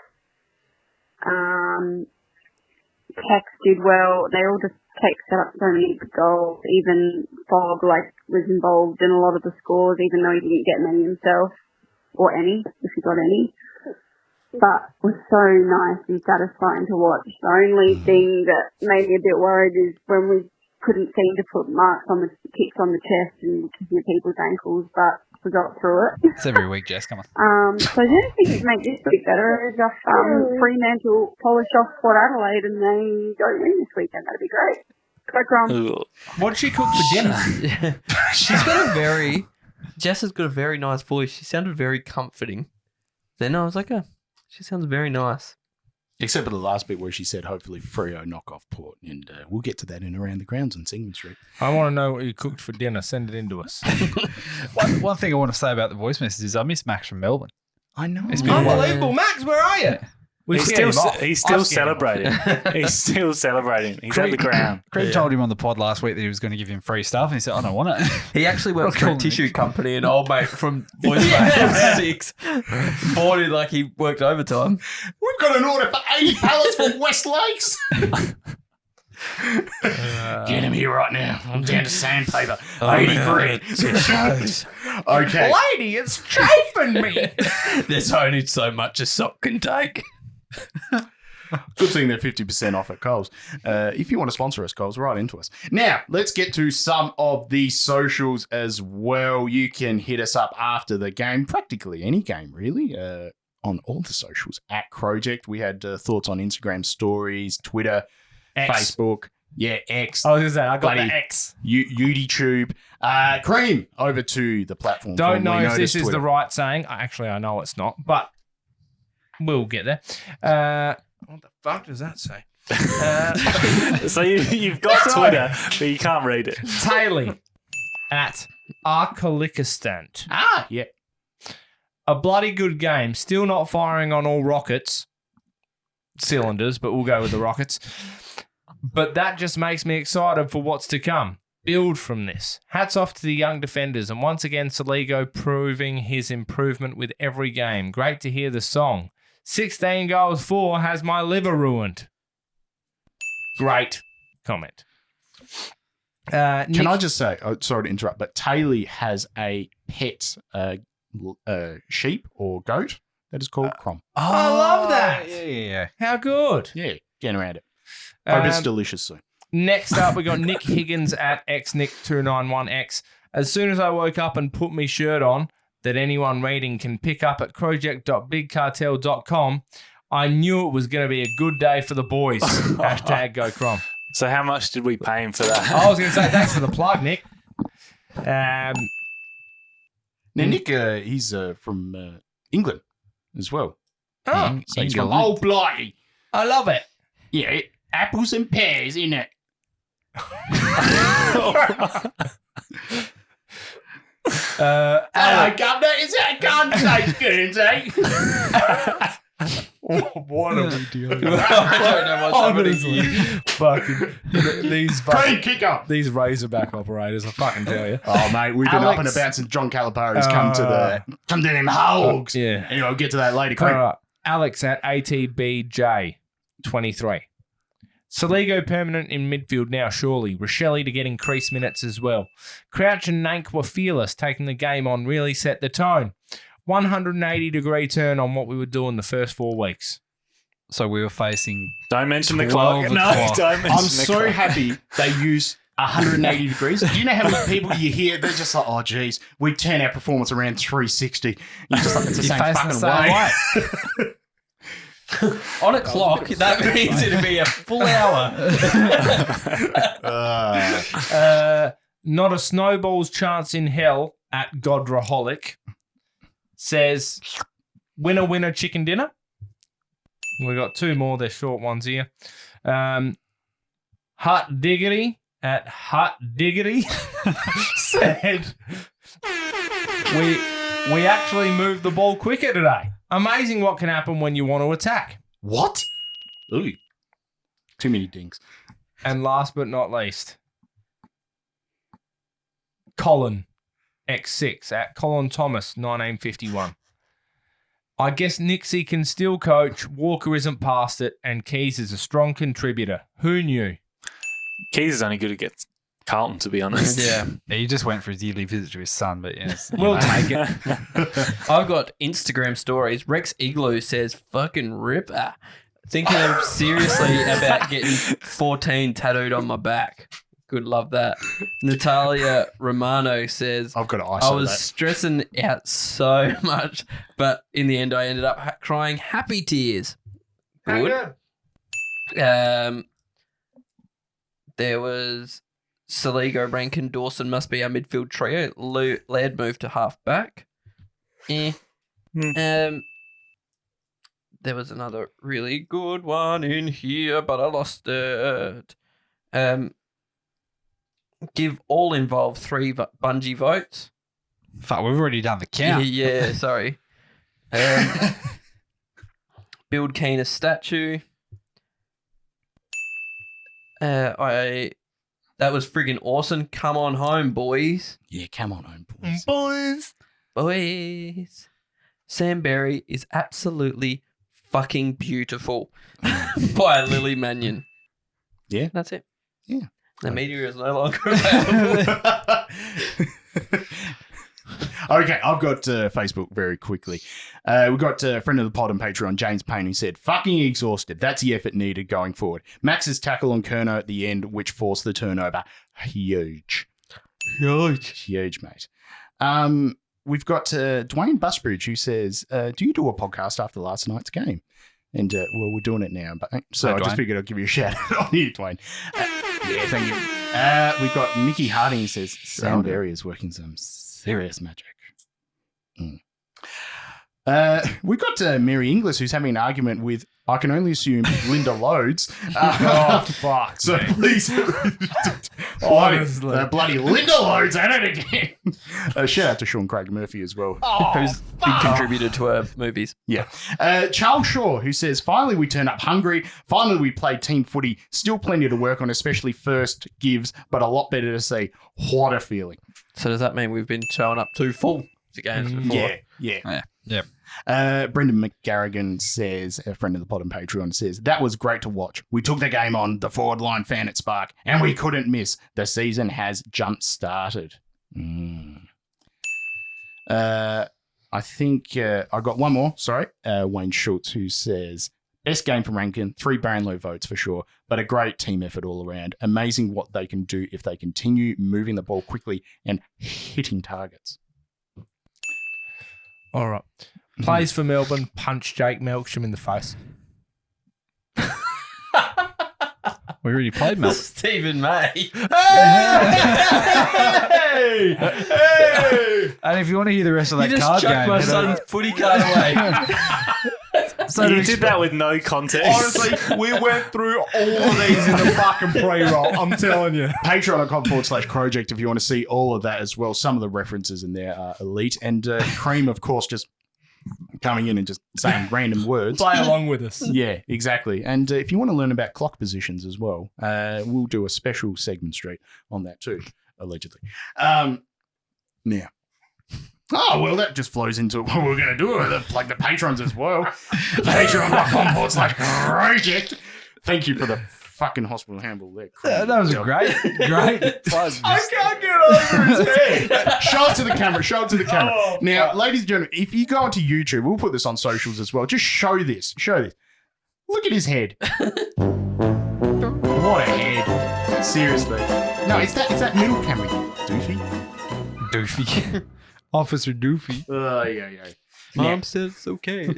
Tex did well. They all just set up so many good goals. Even Bob was involved in a lot of the scores, even though he didn't get many himself, or any, if he got any. But it was so nice and satisfying to watch. The only thing that made me a bit worried is when we couldn't seem to put marks on the kicks on the chest and kicking people's ankles, but we got through it. It's every week, Jess. Come on. So the only thing to make this week better is if Fremantle polish off Port Adelaide and they don't win this weekend. That'd be great. Go Crom. What did she cook for dinner? Jess has got a very nice voice. She sounded very comforting. Then I was like, she sounds very nice. Except for the last bit where she said, hopefully Freo knock off Port. And we'll get to that in Around the Grounds on Singman Street. I want to know what you cooked for dinner. Send it in to us. One thing I want to say about the voice message is I miss Max from Melbourne. I know. It's been Unbelievable. Max, where are you? He's still celebrating. He's still celebrating. He's at the ground. Craig told him on the pod last week that he was going to give him free stuff, and he said, I don't want it. He actually works for a tissue company, and old mate from voicemail 6 bought it like he worked overtime. We've got an order for 80 pallets from West Lakes. Get him here right now. I'm down to sandpaper. 80 bread. It shows. Okay. Lady, it's chafing me. There's only so much a sock can take. Good thing they're 50% off at Coles. If you want to sponsor us, Coles, write into us. Now, let's get to some of the socials as well. You can hit us up after the game, practically any game, really, on all the socials. At Crowject, we had thoughts on Instagram stories, Twitter, X. Facebook. Yeah, X. I was going to say, I got Bloody the X. YouTube. Cream, over to the platform. Don't know formerly if known this as is the Twitter. right saying. Actually, I know it's not, but we'll get there. What the fuck does that say? So you've got Twitter, but you can't read it. Taylor at Arkalikistan. Yeah. A bloody good game. Still not firing on all rockets. Cylinders, but we'll go with the rockets. But that just makes me excited for what's to come. Build from this. Hats off to the young defenders, and once again, Saligo proving his improvement with every game. Great to hear the song. 16 goals for has my liver ruined. Great comment. Can I just say, sorry to interrupt, but Taylor has a pet sheep or goat that is called Crom. I love that. Yeah. How good. Yeah, get around it. Hope it's delicious soon. Next up, we got Nick Higgins at xnick291x. As soon as I woke up and put me shirt on that anyone reading can pick up at crowject.bigcartel.com, I knew it was going to be a good day for the boys. Hashtag go Crom. So how much did we pay him for that? I was going to say, thanks for the plug, Nick. Now, Nick, he's from England as well. Oh, so he's from Old Blighty. I love it. Yeah, apples and pears, in it. Hello, Governor. Is that a gun safe, Guernsey? What are we doing? I don't know what's happening Honestly, fucking these Razorback operators, I fucking tell you. Oh, mate, we've been up and about since John Calipari's come to them hogs. Yeah. Anyway, we'll get to that later. All right. Alex at ATBJ 23. Saligo permanent in midfield now, surely. Rochelle to get increased minutes as well. Crouch and Nank were fearless, taking the game on, really set the tone. 180-degree turn on what we were doing the first 4 weeks. So we were facing. Don't mention the clock. 12 No, o'clock. don't mention I'm the so clock. happy they use 180 degrees. Do you know how many people you hear? They're just like, oh, geez, we turn our performance around 360. You're just like, it's the You're same facing fucking way. On a clock, that means it'd be a full hour. Not a snowball's chance in hell at Godraholic says, winner, chicken dinner. We got 2 more. They're short ones here. Hot Diggity at Hot Diggity said, we actually moved the ball quicker today. Amazing what can happen when you want to attack. What? Ooh. Too many dings. And last but not least, Colin X6 at Colin Thomas 1951. I guess Nixie can still coach, Walker isn't past it, and Keays is a strong contributor. Who knew? Keays is only good against Carlton, to be honest. Yeah. He just went for his yearly visit to his son, but yes. We'll take it. I've got Instagram stories. Rex Igloo says, fucking ripper. Thinking of seriously about getting 14 tattooed on my back. Good, love that. Natalia Romano says, I've got to I was stressing out so much, but in the end I ended up crying happy tears. Good. There was Saligo, Rankin, Dawson must be our midfield trio. Laird moved to half back. There was another really good one in here, but I lost it. Give all involved 3 Bungie votes. Fuck, we've already done the count. Yeah, sorry. Build Keen a statue. That was friggin' awesome. Come on home, boys. Yeah, come on home, boys. Boys. Sam Berry is absolutely fucking beautiful. By Lily Mannion. Yeah. That's it. Yeah. The media is no longer available. Okay, I've got Facebook very quickly. We've got a friend of the pod and Patreon, James Payne, who said, fucking exhausted. That's the effort needed going forward. Max's tackle on Kerno at the end, which forced the turnover. Huge, mate. We've got Dwayne Busbridge, who says, do you do a podcast after last night's game? And, well, we're doing it now. But so I just figured I'd give you a shout out on you, Dwayne. Yeah, thank you. We've got Mickey Harding, who says, Sam Berry is working some serious magic. We've got Mary Inglis, who's having an argument with, I can only assume, Linda Loads. Oh, fuck. So man. please, bloody Linda Loads at it again. Shout out to Sean Craig Murphy as well. Who's big contributor to our movies. Yeah. Charles Shaw, who says, finally we turned up hungry. Finally we played team footy. Still plenty to work on, especially first gives, but a lot better to see. What a feeling. So does that mean we've been showing up too full to games before? Yeah. Yep. Brendan McGarrigan says, a friend of the pod and Patreon says, that was great to watch. We took the game on, the forward line fan at Spark, and we couldn't miss. The season has jump started. I think I got one more. Sorry. Wayne Schultz, who says, best game from Rankin, 3 Brownlow votes for sure, but a great team effort all around. Amazing what they can do if they continue moving the ball quickly and hitting targets. All right. Plays for Melbourne, punch Jake Melksham in the face. We already played Melbourne. Stephen May. Hey! And if you want to hear the rest of that You just card chucked game, my son's footy card away. so You did that with no context. Honestly, we went through all of these in the fucking pre-roll. I'm telling you. Patreon.com/Crowject if you want to see all of that as well. Some of the references in there are elite. And Cream, of course, just coming in and just saying random words. Play along with us. Yeah, exactly. And if you want to learn about clock positions as well, we'll do a special segment straight on that too, allegedly. Now. Oh, well, that just flows into what we're going to do with like the patrons as well. Patreon.com/Crowject. Thank you for the fucking hospital handball there. That was great. I can't get over his head. Show it to the camera. Show it to the camera. Now, ladies and gentlemen, if you go onto YouTube, we'll put this on socials as well. Just show this. Show this. Look at his head. What a head. Seriously. No, it's that middle camera, you doofy. Officer Doofy. Yeah. Mom said it's okay.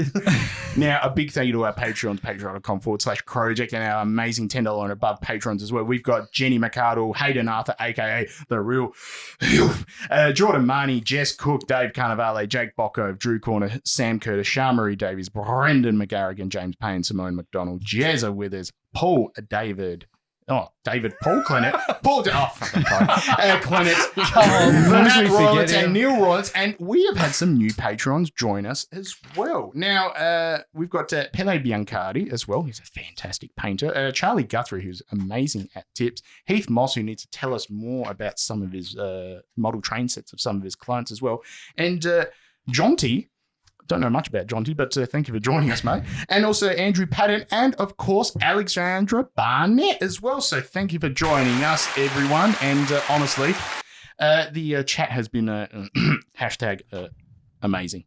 Now, a big thank you to our Patreons, patreon.com/Crowject, and our amazing $10 and above patrons as well. We've got Jenny McArdle, Hayden Arthur, a.k.a. The Real, Jordan Marnie, Jess Cook, Dave Carnivale, Jake Bocco, Drew Corner, Sam Curtis, Sharmarie Davies, Brendan McGarrigan, James Payne, Simone McDonald, Jezza Withers, Paul David Paul Clennett, Clennett, Matt Roylett and Neil Roylett, and we have had some new patrons join us as well. Now, we've got Pele Biancardi as well. He's a fantastic painter. Charlie Guthrie, who's amazing at tips. Heath Moss, who needs to tell us more about some of his model train sets of some of his clients as well. And Jonty. Don't know much about Jonty, but thank you for joining us, mate. And also Andrew Patton and, of course, Alexandra Barnett as well. So thank you for joining us, everyone. And honestly, the chat has been hashtag amazing.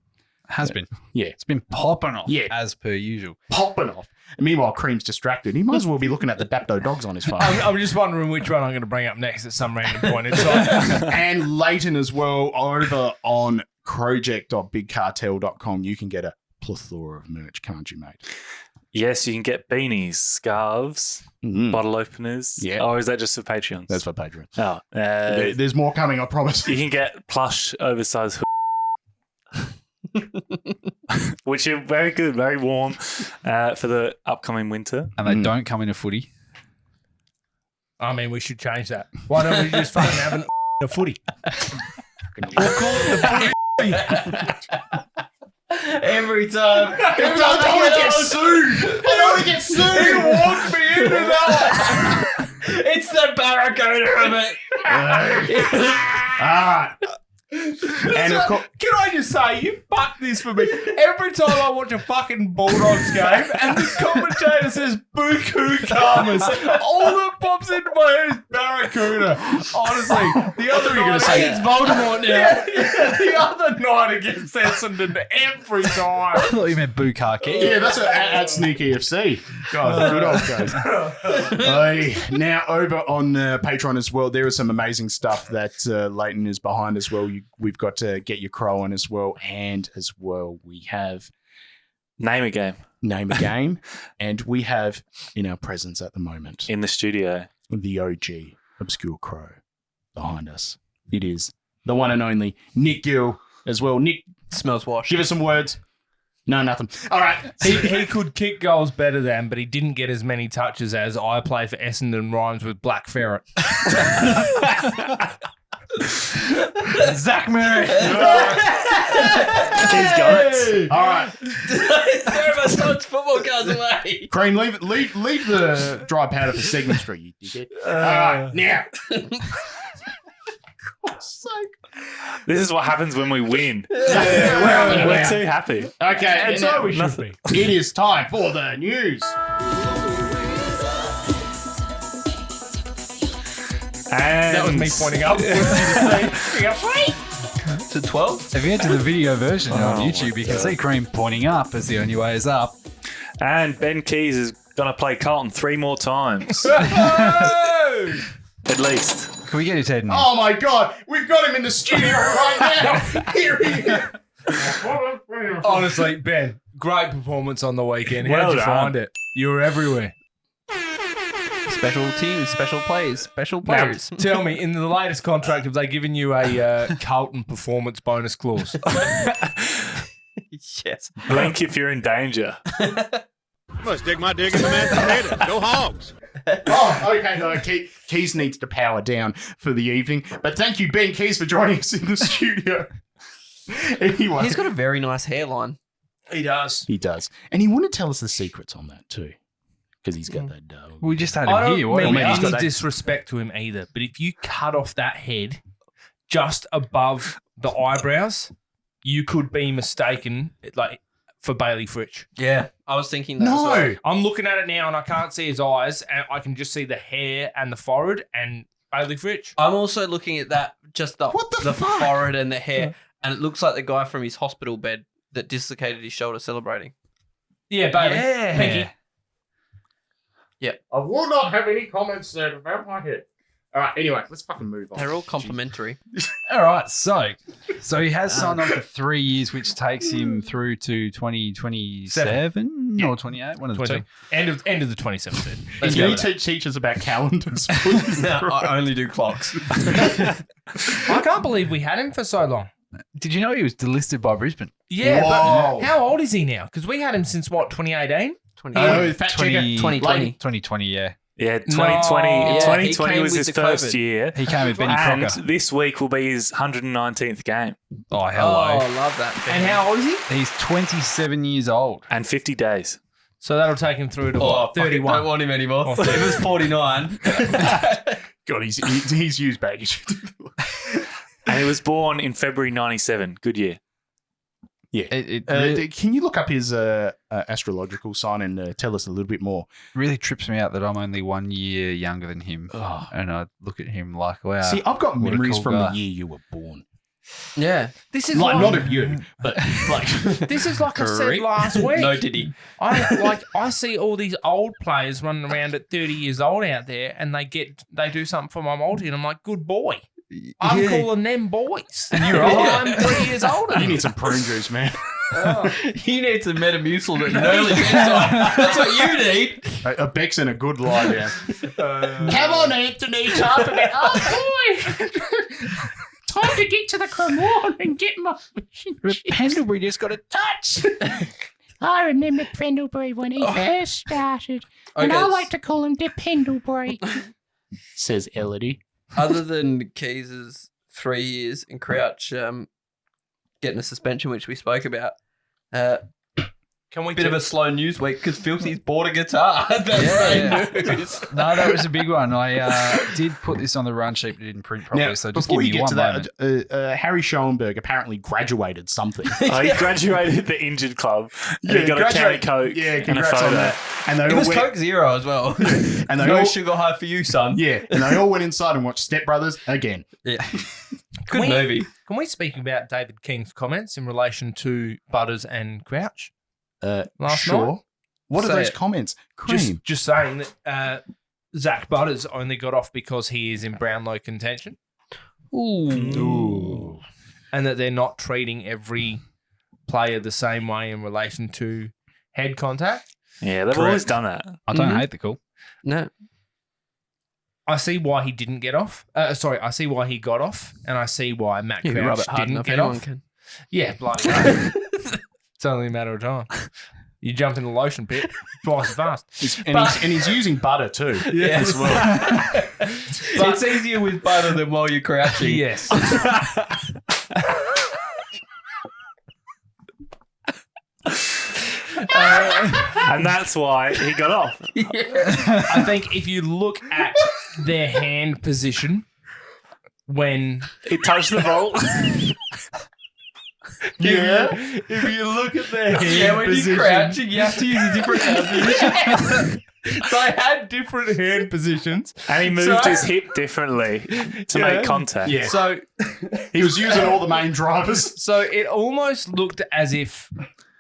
Has been. Yeah. It's been popping off, yeah, as per usual. Popping off. And meanwhile, Cream's distracted. He might as well be looking at the Dapto dogs on his phone. I'm just wondering which one I'm going to bring up next at some random point in time. And Lleyton as well, over on Crowject.bigcartel.com. You can get a plethora of merch, can't you, mate? Yes, you can get beanies, scarves, bottle openers. Yeah. Oh, is that just for Patreons? That's for Patreons. Oh, there's more coming, I promise. You can get plush, oversized which are very good, very warm for the upcoming winter. And they don't come in a footy. I mean, we should change that. Why don't we just fucking have a footy? We'll call it the footy. Every time. I don't want to get sued. I don't want to get sued. He walked me into that. It's the barracuda of it. All right. And of course, can I just say, you fuck this for me. Every time I watch a fucking Bulldogs game and the commentator says Buku Karmas, all that pops into my head is Barracuda. Honestly, the other night it's Voldemort now. The other night against Essendon every time. I thought you meant Bukaki. yeah, that's at Sneak EFC. God, good old guys. Now, over on Patreon as well, there is some amazing stuff that Lleyton is behind as well. We've got to Get Your Crow on as well. And as well, we have Name a game. And we have in our presence at the moment, in the studio, the OG Obscure Crow behind us. It is the one and only Nick Gill as well. Nick, Smells wash. give us some words. No, nothing. All right. He could kick goals better than, but he didn't get as many touches as I play for Essendon rhymes with Black Ferret. Zach Murray. he's got it. All right. Throw my son's football cards away. Cream, leave the dry powder for segment 3, you dickhead. All right. Now. This is what happens when we win. Yeah, We're too happy. Okay. And so we should be. It is time for the news. And That was me pointing up. To 12? If you head to the video version on YouTube, you can see Cream pointing up as the only way is up. And Ben Keays is going to play Carlton 3 more times. At least. Can we get his head in? Oh my God, we've got him in the studio right now. Here he is. Honestly, Ben, great performance on the weekend. Well How'd you done. find it? You were everywhere. Special teams, special plays, special Now, players. tell me, in the latest contract, have they given you a Carlton performance bonus clause? Yes. Blink if you're in danger. Must dig my dig in the man's head. Go Hogs. Oh, okay. No, Keays needs to power down for the evening. But thank you, Ben Keays, for joining us in the studio. Anyway. He's got a very nice hairline. He does. He does. And he wouldn't tell us the secrets on that too. Because he's got that dog. We just had I him don't here. What? mean he's got any that- disrespect to him either, but if you cut off that head just above the eyebrows, you could be mistaken like for Bailey Fritsch. Yeah, I was thinking that as well. I'm looking at it now and I can't see his eyes, and I can just see the hair and the forehead and Bailey Fritsch. I'm also looking at that, just the fuck? forehead and the hair, and it looks like the guy from his hospital bed that dislocated his shoulder celebrating. Yeah, Bailey. Yeah. Pinky. I will not have any comments said about my head. All right, anyway, let's fucking move on. They're all complimentary. All right, so he has signed on for 3 years, which takes him through to 2027 or 28, one of the two. End of the 2017. Can you teach us about calendars? Please? No, I only do clocks. I can't believe we had him for so long. Did you know he was delisted by Brisbane? Yeah, Whoa. but how old is he now? Because we had him since what, 2018? 2020. 2020, yeah. Yeah, 2020. No. Yeah, 2020 he came was with his the first COVID. year. He came with Benny And Crocker. this week will be his 119th game Oh, Oh, hello. I love that. And how old is he? He's 27 years old. and 50 days. So that'll take him through to Oh, what, 31. Don't want him anymore. If it was 49. God, he's used baggage. And he was born in February 97. Good year. Yeah. It really, Can you look up his astrological sign and tell us a little bit more? really trips me out that I'm only 1 year younger than him. Oh. And I look at him like, wow. See, I've got what a memories cool from guy. the year you were born. Yeah. This is Like, like, not of you, but like... this is like I said Correct. last week. No, did he? I see all these old players running around at 30 years old out there, and they do something for my multi, and I'm like, good boy. I'm Yeah. calling them boys. And you're older. I'm 3 years older. You need some prune juice, man. You need some Metamucil at an early bedtime. That's what you need. A Beck's and a good lie down. Come on, Anthony, time to get... Oh, boy! Time to get to the Cremorne and get my... Pendlebury just got a touch. I remember Pendlebury when he first started, and Okay, I like to call him the Pendlebury. Says Elodie. Other than Keays' 3 years and Crouch getting a suspension, which we spoke about, Can we bit of a slow news week because Filthy's bought a guitar. That's great news. No, that was a big one. I did put this on the run sheet, but it didn't print properly. Now, so just before give you me get one to moment. that, Harry Schoenberg apparently graduated something. He graduated the injured club. And he got a can of Coke Yeah, and a congrats photo. on that. And they It all was went, Coke Zero as well. and they No all, sugar high for you, son. yeah, and they all went inside and watched Step Brothers again. Yeah. Can Good we- movie. Can we speak about David King's comments in relation to Butters and Crouch? Last sure. night? What are Say those it. comments? Cream. Just saying that Zach Butters only got off because he is in Brownlow contention. Ooh. And that they're not treating every player the same way in relation to head contact. Yeah, they've always done that. I don't hate the call. No. I see why he didn't get off. I see why he got off, and I see why Matt You rub Crouch it hard didn't enough, get anyone off. can. Yeah, bloody hell. It's only a matter of time. You jump in the lotion pit twice as fast. And he's using butter too. Yeah. As well. It's easier with butter than while you're crouching. Yes. And that's why he got off. I think if you look at their hand position when He touched the ball. yeah, if you look at their hand Yeah, when position, you're crouching, you have to use a different hand position. they had different hand positions. And he moved So- his hip differently to make contact. Yeah. So He was using all the main drivers. So it almost looked as if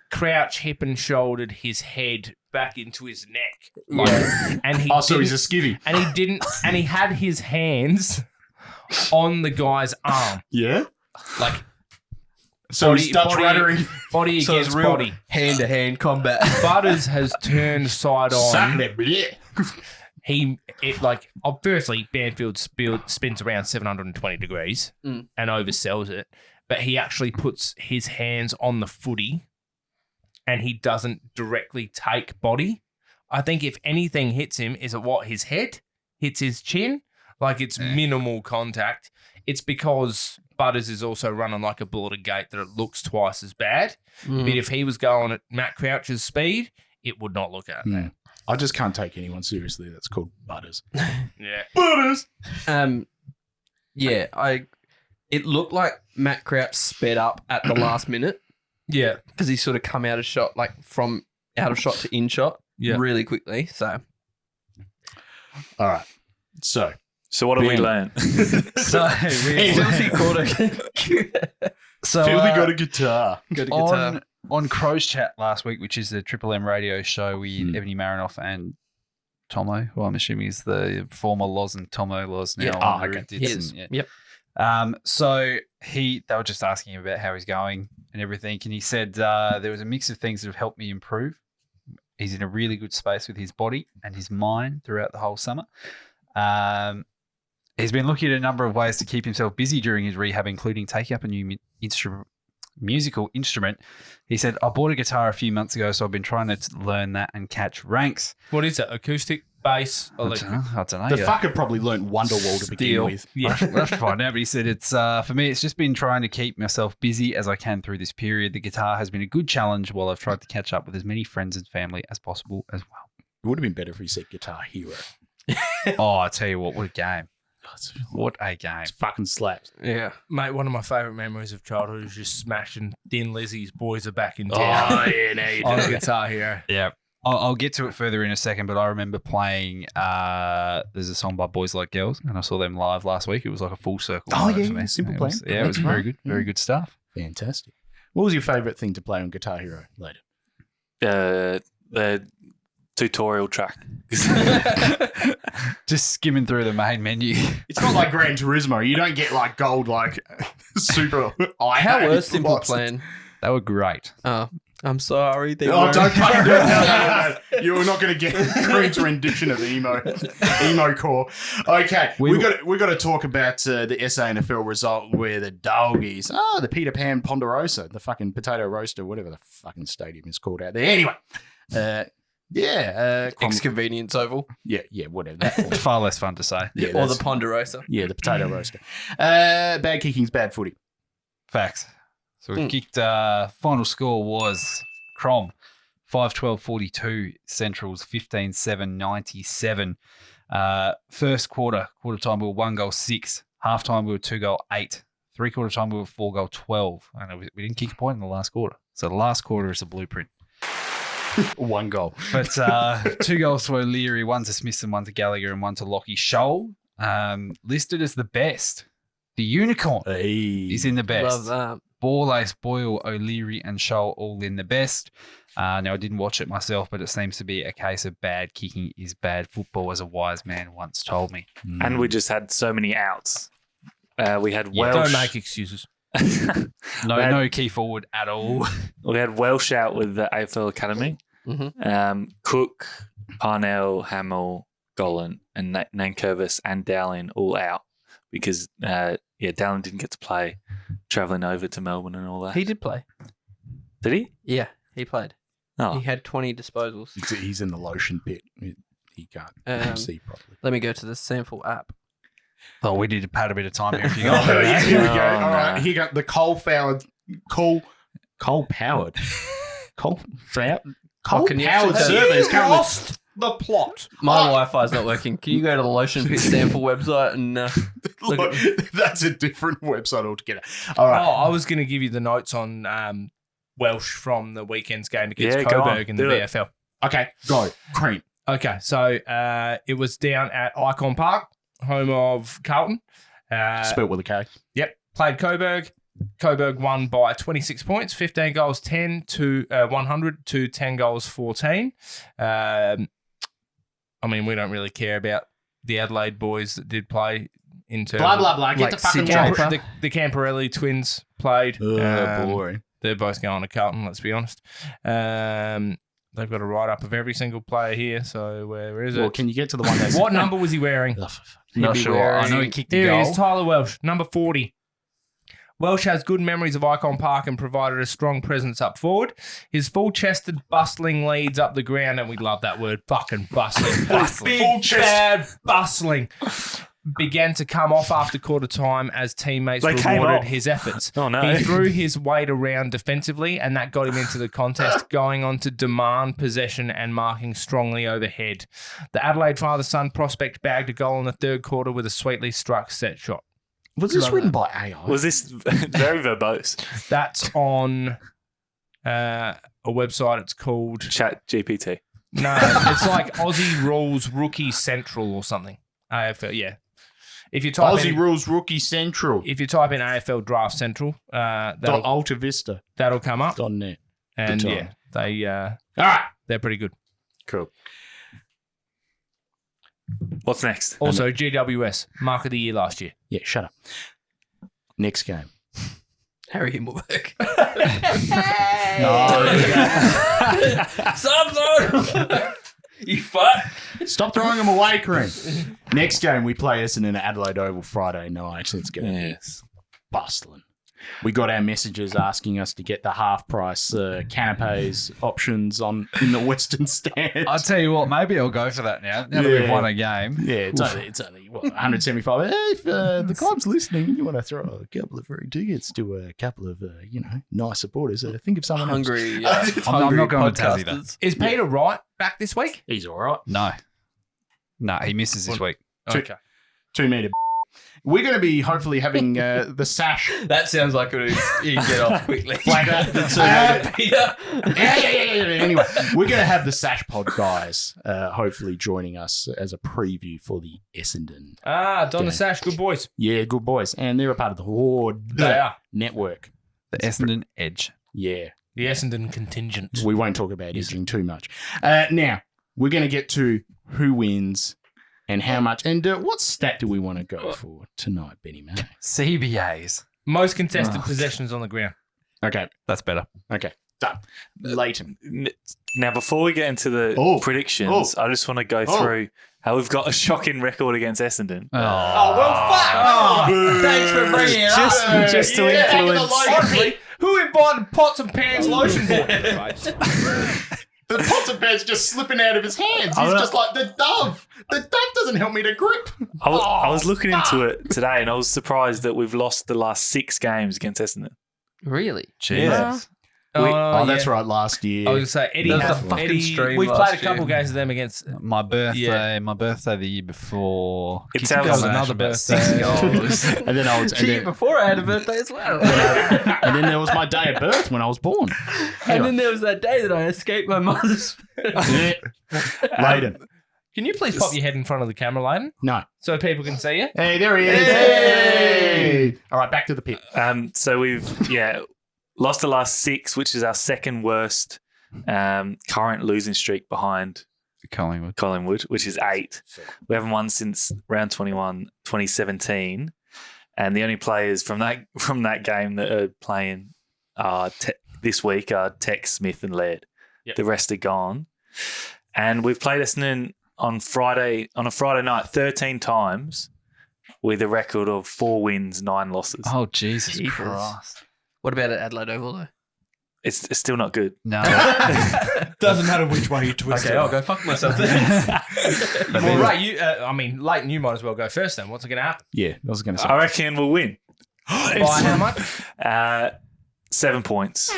Crouch hip and shouldered his head back into his neck. Like, and he So he's a skivvy. and he had his hands on the guy's arm. Yeah. Like So he's Dutch ruddering. body So it's against real body. hand-to-hand combat. Butters has turned side on. Yeah. Firstly, Banfield spins around 720 degrees and oversells it, but he actually puts his hands on the footy and he doesn't directly take body. I think if anything hits him, is it what? His head hits his chin? Like it's minimal contact. It's because Butters is also running like a bullet a gate that it looks twice as bad. Mm. But if he was going at Matt Crouch's speed, it would not look at that. I just can't take anyone seriously that's called Butters. Yeah. Butters! It looked like Matt Crouch sped up at the last minute. Yeah. Because he sort of come out of shot, like from out of shot to in shot really quickly. So, all right. So what have we learned? Filthy got a guitar. On Crow's Chat last week, which is the Triple M radio show with Ebony Marinoff and Tomo, who I'm assuming is the former Loz and Tomo Loz now. Yeah. Okay. He is. Yep. So they were just asking him about how he's going and everything, and he said there was a mix of things that have helped me improve. He's in a really good space with his body and his mind throughout the whole summer. He's been looking at a number of ways to keep himself busy during his rehab, including taking up a new musical instrument. He said, I bought a guitar a few months ago, so I've been trying to learn that and catch ranks. What is it? Acoustic, bass, electric? I don't know. The fucker probably learned Wonderwall to begin with. Yeah. We'll have to find out. But he said, it's for me, it's just been trying to keep myself busy as I can through this period. The guitar has been a good challenge while I've tried to catch up with as many friends and family as possible as well. It would have been better if he said Guitar Hero. Oh, I tell you what a game. What a game. It's fucking slaps. Yeah. Mate, one of my favourite memories of childhood is just smashing Thin Lizzy's Boys Are Back in Town. Oh, yeah, on the Guitar Hero. Yeah. I'll get to it further in a second, but I remember playing, there's a song by Boys Like Girls, and I saw them live last week. It was like a full circle. Oh, moment yeah, for me. Simple It Plan. was, it was very good. Very good stuff. Fantastic. What was your favourite thing to play on Guitar Hero later? The tutorial track. Just skimming through the main menu. It's not like Gran Turismo. You don't get like gold, like super. How were Simple Plan? They were great. Oh, I'm sorry. Don't fucking do it. No. You're not going to get Green's rendition of emo core. Okay, we got to talk about the SANFL result where the doggies, the Peter Pan Ponderosa, the fucking potato roaster, whatever the fucking stadium is called out there. Anyway, Ex-convenience oval. Yeah, whatever. Far less fun to say. Yeah, or the Ponderosa. Yeah, the potato roaster. Bad kicking's bad footy. Facts. So we kicked, final score was Crom, 5-12-42, Central's 15-7-97. First quarter time we were 1 goal 6, half time we were 2 goal 8, 3/4 time we were 4 goal 12. I know we didn't kick a point in the last quarter. So the last quarter is a blueprint. 1 goal. But 2 goals to O'Leary, 1 to Smithson, 1 to Gallagher, and 1 to Lockie. Shoal, listed as the best. The unicorn is in the best. Love that. Ball Ace, Boyle, O'Leary, and Shoal all in the best. Now, I didn't watch it myself, but it seems to be a case of bad kicking is bad football, as a wise man once told me. And we just had so many outs. We had Welsh. Don't make excuses. No key forward at all. We had Welsh out with the AFL Academy. Mm-hmm. Cook, Parnell, Hamill, Golan, and Nankervis and Dallin all out because Dallin didn't get to play travelling over to Melbourne and all that. He did play. Did he? Yeah, he played. Oh. He had 20 disposals. He's in the lotion pit. He can't see properly. Let me go to the sample app. Oh, we need to pad a bit of time here if you Here we go. All right, no. here got the coal-powered servers. Lost the plot. My Wi-Fi's not working. Can you go to the Lotion Pit sample website and look at That's a different website altogether. All right. Oh, I was going to give you the notes on Welsh from the weekend's game against go on. Coburg in the Do it. VFL. Okay, go. Cream. Okay, so it was down at Icon Park, home of Carlton. Spelt with a K. Yep, played Coburg. Coburg won by 26 points, 15 goals 10 to 100 to 10 goals 14. I mean, we don't really care about the Adelaide boys that did play in terms Blah, blah, of, blah. Get like, the fucking the Camporelli twins played. Boring. They're both going to Carlton, let's be honest. They've got a write-up of every single player here, so where is it? Well, can you get to the one that's... What number was he wearing? Not sure. I know he kicked the Here goal. he is, Tyler Welsh, number 40. Welsh has good memories of Icon Park and provided a strong presence up forward. His full-chested, bustling leads up the ground, and we love that word, fucking bustling. Big, bad, bustling. began to come off after quarter time as teammates They came rewarded off. his efforts. Oh, no. He threw his weight around defensively, and that got him into the contest, going on to demand possession and marking strongly overhead. The Adelaide father-son prospect bagged a goal in the third quarter with a sweetly struck set shot. Was this written by AI? Was this very verbose? That's on a website. It's called Chat GPT. No, it's like Aussie Rules Rookie Central or something. AFL, yeah. If you type Aussie in, Rules Rookie Central. If you type in AFL Draft Central, that'll Alta Vista. That'll come up. .net. And Good yeah, time. they're pretty good. Cool. What's next? Also, GWS, Mark of the Year last year. Yeah, shut up. Next game. Harry Himmelberg. No. You fuck. Stop throwing them away, Kareem. Next game, we play Essendon at Adelaide Oval Friday night. It's going to be bustling. We got our messages asking us to get the half-price canapes options in the Western Stand. I'll tell you what, maybe I'll go for that now. Now that we've won a game. Yeah, it's only what, 175. Hey, if the club's listening and you want to throw a couple of free tickets to a couple of nice supporters, think of someone Hungry. else. I'm not going to Tassie though. Is Peter Wright back this week? He's all right. No, he misses this week. Okay. 2 metre. We're going to be hopefully having the sash. That sounds like you can get off quickly. Peter. Anyway, we're going to have the Sash Pod guys hopefully joining us as a preview for the Essendon. Donna Sash, good boys. Yeah, good boys. And they're a part of the Horde They are. network. The Essendon Edge. Yeah. The Essendon contingent. We won't talk about edging too much. Now, we're going to get to who wins and how much. And what stat do we want to go for tonight, Benny May? CBAs. Most contested possessions on the ground. Okay. That's better. Okay. Done. Lleyton. Now, before we get into the predictions, I just want to go through how we've got a shocking record against Essendon. Thanks for bringing it up. Just to influence. Honestly, who invited Pots and Pans lotion board? The pots and pans just slipping out of his hands. He's just like the dove. The dove doesn't help me to grip. I was looking into it today and I was surprised that we've lost the last 6 games against Essendon. Really? Jesus. That's right. Last year. I was going to say, Eddie, we've played a couple games of them against my birthday the year before. It's Kicked our goals, another about birthday. 6 goals. And then I was. The year before I had a birthday as well. And then there was my day of birth when I was born. And then there was that day that I escaped my mother's. Lleyton. Can you please pop your head in front of the camera, Lleyton? No. So people can see you? Hey, there he is. Hey. All right, back to the pit. So we've, lost the last 6, which is our second worst current losing streak behind Collingwood, which is 8. We haven't won since round 21, 2017. And the only players from that game that are playing this week are Tex, Smith and Laird. Yep. The rest are gone. And we've played Essendon on a Friday night 13 times with a record of 4 wins, 9 losses. Oh, Jesus Christ. What about at Adelaide Oval, though? It's still not good. No. Doesn't matter which way you twist it. Okay, I'll go fuck myself then. Well, right, Lleyton, you might as well go first then. What's going to happen? Yeah, I was going to say. I reckon we'll win. By how much? 7 points.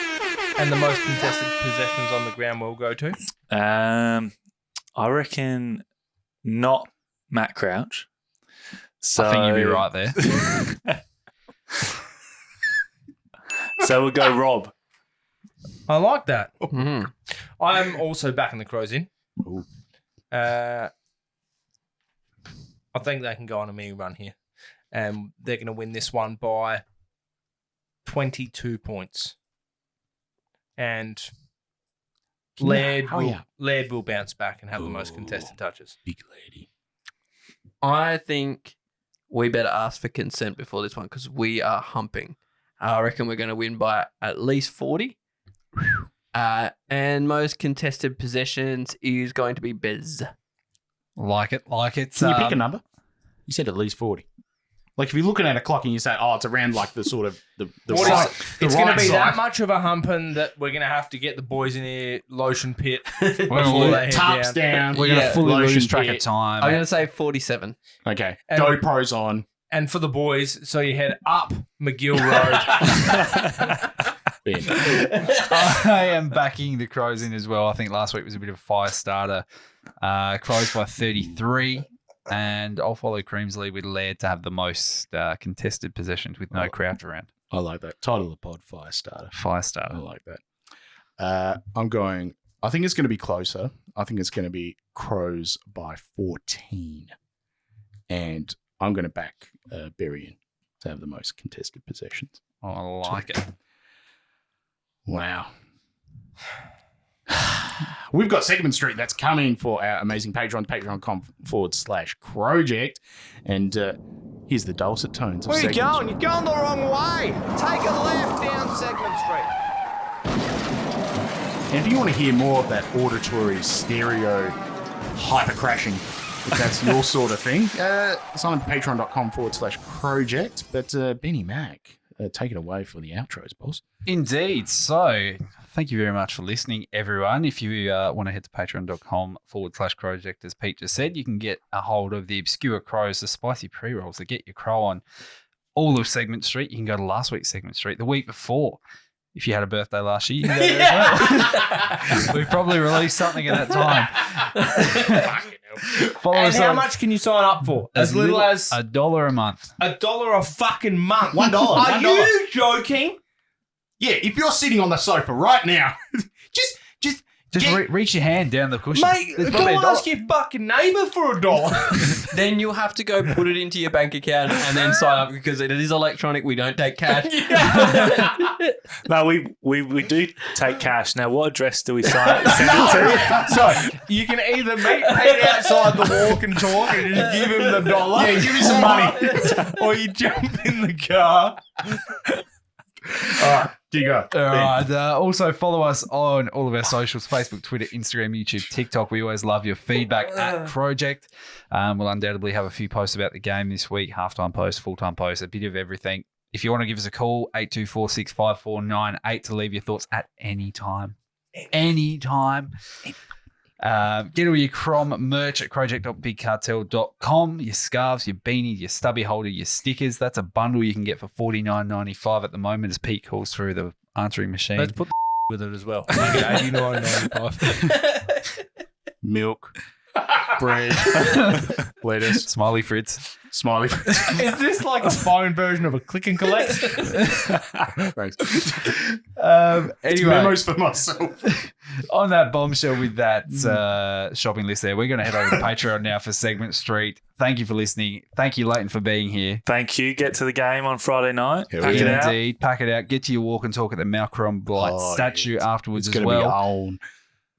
And the most contested possessions on the ground we'll go to? I reckon not Matt Crouch. So I think you'd be right there. So we'll go Rob. I like that. I'm also backing the Crows in. I think they can go on a mini run here. And they're going to win this one by 22 points. And Laird will bounce back and have the most contested touches. Big lady. I think we better ask for consent before this one because we are humping. I reckon we're going to win by at least 40. And most contested possessions is going to be Bez. Like it. Can you pick a number? You said at least 40. Like if you're looking at a clock and you say, "Oh, it's around like the sort of the What right, is it? the It's going right to be side." that much of a humping that we're going to have to get the boys in here, lotion pit, We're before gonna they head Tarps down. We're going to fully lotion lose track pit. of time. I'm going to say 47. Okay, And- GoPros on. And for the boys, so you head up McGill Road. Ben. I am backing the Crows in as well. I think last week was a bit of a fire starter. Crows by 33. And I'll follow Cream's lead with Laird to have the most contested possessions with no crouch around. I like that. Title of the pod, Fire Starter. Fire starter. I like that. I think it's going to be closer. I think it's going to be Crows by 14. And I'm going to back Berrien to have the most contested possessions. Oh, I like it. Wow. We've got Segment Street that's coming for our amazing Patreon, patreon.com/Crowject. And here's the dulcet tones of Where are you Segment going? You're going the wrong way. Take a left down Segment Street. And if you want to hear more of that auditory stereo hyper crashing, if that's your sort of thing, sign up to patreon.com/Crowject. But Benny Mac, take it away for the outros, boss. Indeed. So thank you very much for listening, everyone. If you want to head to patreon.com/Crowject, as Pete just said, you can get a hold of the Obscure Crows, the spicy pre-rolls that get your crow on all of Segment Street. You can go to last week's Segment Street, the week before. If you had a birthday last year, you can go there as well. We probably released something at that time. Follow And us how on much can you sign up for? As little as $1 a month. $1 a fucking month. $1. Are $1. you joking? Yeah, if you're sitting on the sofa right now, Just reach your hand down the cushions. Mate, There's go probably ask $1. your fucking neighbour for $1. Then you'll have to go put it into your bank account and then sign up because it is electronic. We don't take cash. No, we do take cash. Now, what address do we send it to? So you can either meet Pete outside the walk and talk and just give him the $1. Yeah, give me some money. Or you jump in the car. All right, here you go. All right. Also, follow us on all of our socials: Facebook, Twitter, Instagram, YouTube, TikTok. We always love your feedback at Crowject. We'll undoubtedly have a few posts about the game this week: halftime post, full-time post, a bit of everything. If you want to give us a call, 82465498 to leave your thoughts at any time. Anytime. Get all your Crom merch at crowject.bigcartel.com. Your scarves, your beanies, your stubby holder, your stickers. That's a bundle you can get for $49.95 at the moment as Pete calls through the answering machine. Let's put the with it as well. You get $89.95. Milk, bread, lettuce, Smiley Fritz. smiley. Is this like a phone version of a click and collect? Thanks. Anyway, It's memos for myself. on that bombshell with that shopping list there, we're going to head over to Patreon now for Segment Street. Thank you for listening. Thank you, Lleyton, for being here. Thank you. Get to the game on Friday night. Hell Pack yeah. it out. Indeed. Pack it out. Get to your walk and talk at the Malcolm Blight Oh, statue yeah. afterwards It's as going to be well. on.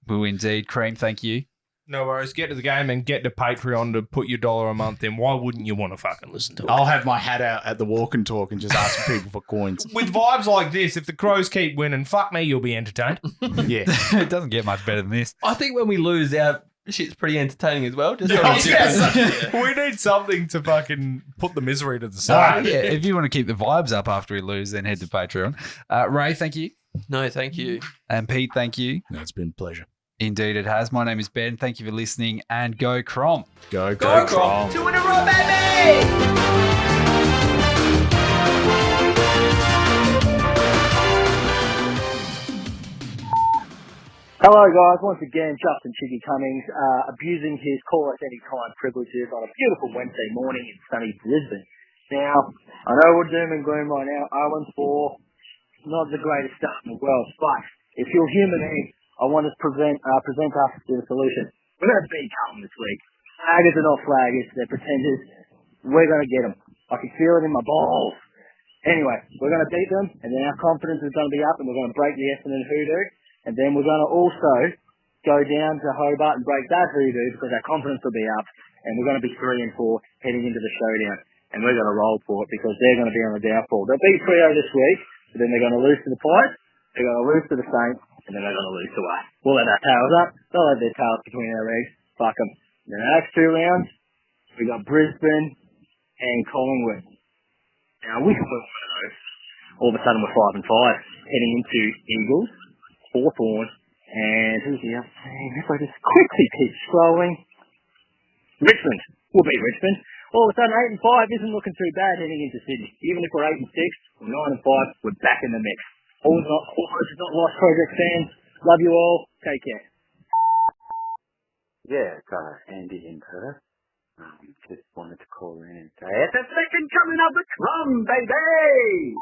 Will indeed. Cream, thank you. No worries. Get to the game and get to Patreon to put your $1 a month in. Why wouldn't you want to fucking listen to it? I'll have my hat out at the walk and talk and just ask people for coins. With vibes like this, if the Crows keep winning, fuck me, you'll be entertained. Yeah. It doesn't get much better than this. I think when we lose, our shit's pretty entertaining as well. Just We need something to fucking put the misery to the So, side. yeah, if you want to keep the vibes up after we lose, then head to Patreon. Ray, thank you. No, thank you. And Pete, thank you. No, it's been a pleasure. Indeed, it has. My name is Ben. Thank you for listening, and go Crom. Go Crom. 2 in a row, baby! Hello guys, once again, Justin Chiggy Cummings, abusing his call us anytime privileges on a beautiful Wednesday morning in sunny Brisbane. Now, I know we're doom and gloom right now, 0-4, not the greatest start in the world, but if you're human, I want to present us with a solution. We're going to beat Carlton this week. Flaggers are not flaggers, they're pretenders. We're going to get them. I can feel it in my balls. Anyway, we're going to beat them, and then our confidence is going to be up, and we're going to break the Essendon hoodoo. And then we're going to also go down to Hobart and break that hoodoo because our confidence will be up. And we're going to be 3-4 heading into the showdown. And we're going to roll for it because they're going to be on the downfall. They'll beat Freo this week, but then they're going to lose to the Pies, they're going to lose to the Saints, and then they're going to lose to us. We'll let our tails up. They'll have their tails between our legs. Fuck them. In the next 2 rounds, we got Brisbane and Collingwood. Now, we can win one of those. All of a sudden, we're 5-5, heading into Eagles, Hawthorn, and who's the other team? If I just quickly keep scrolling. Richmond. We'll beat Richmond. All of a sudden, 8-5 isn't looking too bad heading into Sydney. Even if we're 8-6 or 9-5, we're back in the mix. All is not lost, Crowject fans. Love you all. Take care. Yeah, Andy in Perth. Just wanted to call in and say, it's a second coming of the Crum, baby!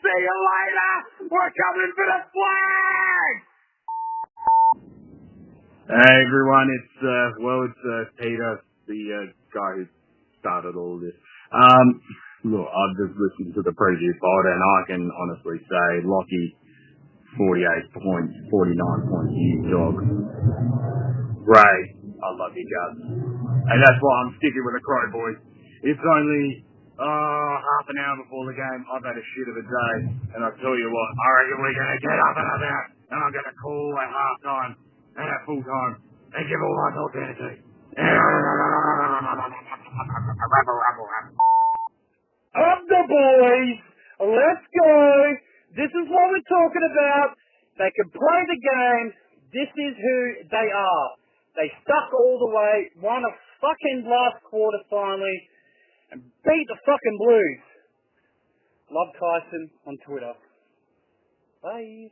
See you later! We're coming for the flag! Hey everyone, it's Peter, the guy who started all of this. Look, I've just listened to the previous pod and I can honestly say Lockie, 48 points, 49 points, you dog. Ray, I love you guys. And that's why I'm sticking with the Crow boys. It's only half an hour before the game. I've had a shit of a day, and I tell you what, I reckon we're going to get up and about, and I'm going to call at half time and at full time and give all my thoughts energy. Up the boys! Let's go! This is what we're talking about. They can play the game. This is who they are. They stuck all the way, won a fucking last quarter finally, and beat the fucking Blues. Love Tyson on Twitter. Bye.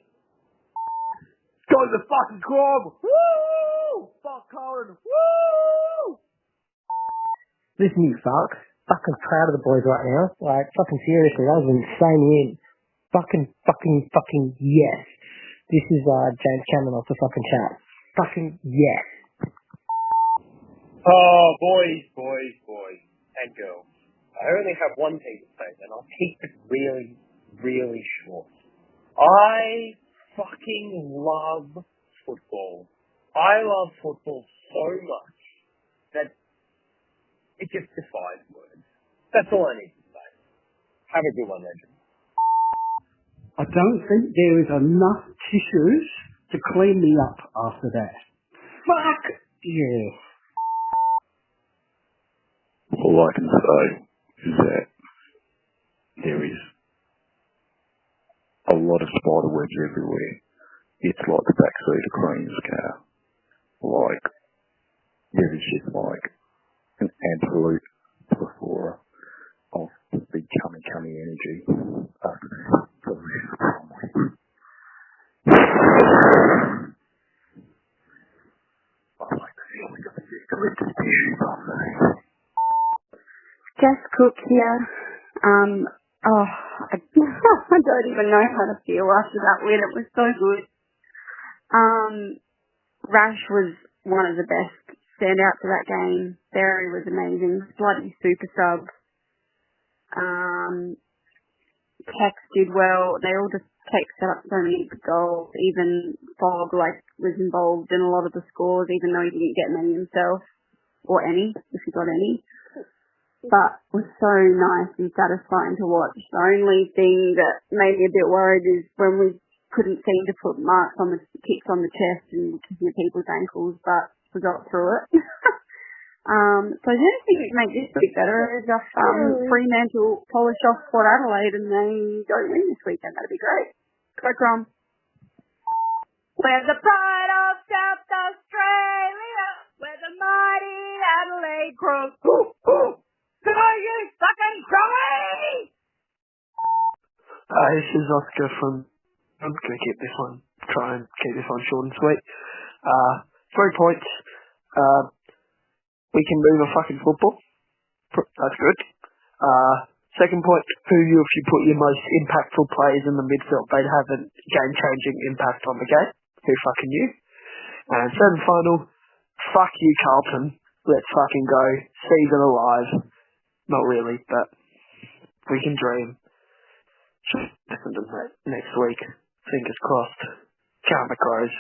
Go to the fucking club! Woo! Fuck Carlton! Woo! Listen, you fuck. Fucking proud of the boys right now. Like, fucking seriously, that was an insane win. Fucking yes. This is James Cameron off the fucking chat. Fucking yes. Oh, boys, and girls. I only have one thing to say, and I'll keep it really, really short. I fucking love football. I love football so much that it just defies words. That's all I need to say. Have a good one, legend. I don't think there is enough tissues to clean me up after that. Fuck yeah. All I can say is that there is a lot of spider webs everywhere. It's like the backseat of Cream's car. Like, there is just like an absolute plethora of the big cummy energy after this. I like the feeling of the eucalyptus tissue buffet. Jess Cook here. I don't even know how to feel after that win. It was so good. Rash was one of the best standouts of that game. Barry was amazing. Bloody super sub. Tex did well. They all just set up so many good goals. Even Fogg was involved in a lot of the scores, even though he didn't get many himself, or any, if he got any. But it was so nice and satisfying to watch. The only thing that made me a bit worried is when we couldn't seem to put marks on the kicks on the chest and kicking people's ankles, but we got through it. So the only thing that makes this week better is if Fremantle polish off Port Adelaide and they don't win this weekend. That'd be great. Go Crum. We're the pride of South Australia. We're the mighty Adelaide Crows. Go you fucking Crowies! This is Oscar from... I'm going to keep this one, try and keep this one short and sweet. 3 points. We can move a fucking football. That's good. Second point, if you put your most impactful players in the midfield, they'd have a game-changing impact on the game. Who fucking you? And third and final, fuck you, Carlton. Let's fucking go. Season alive. Not really, but we can dream. Listen to that next week. Fingers crossed. Count the Crows.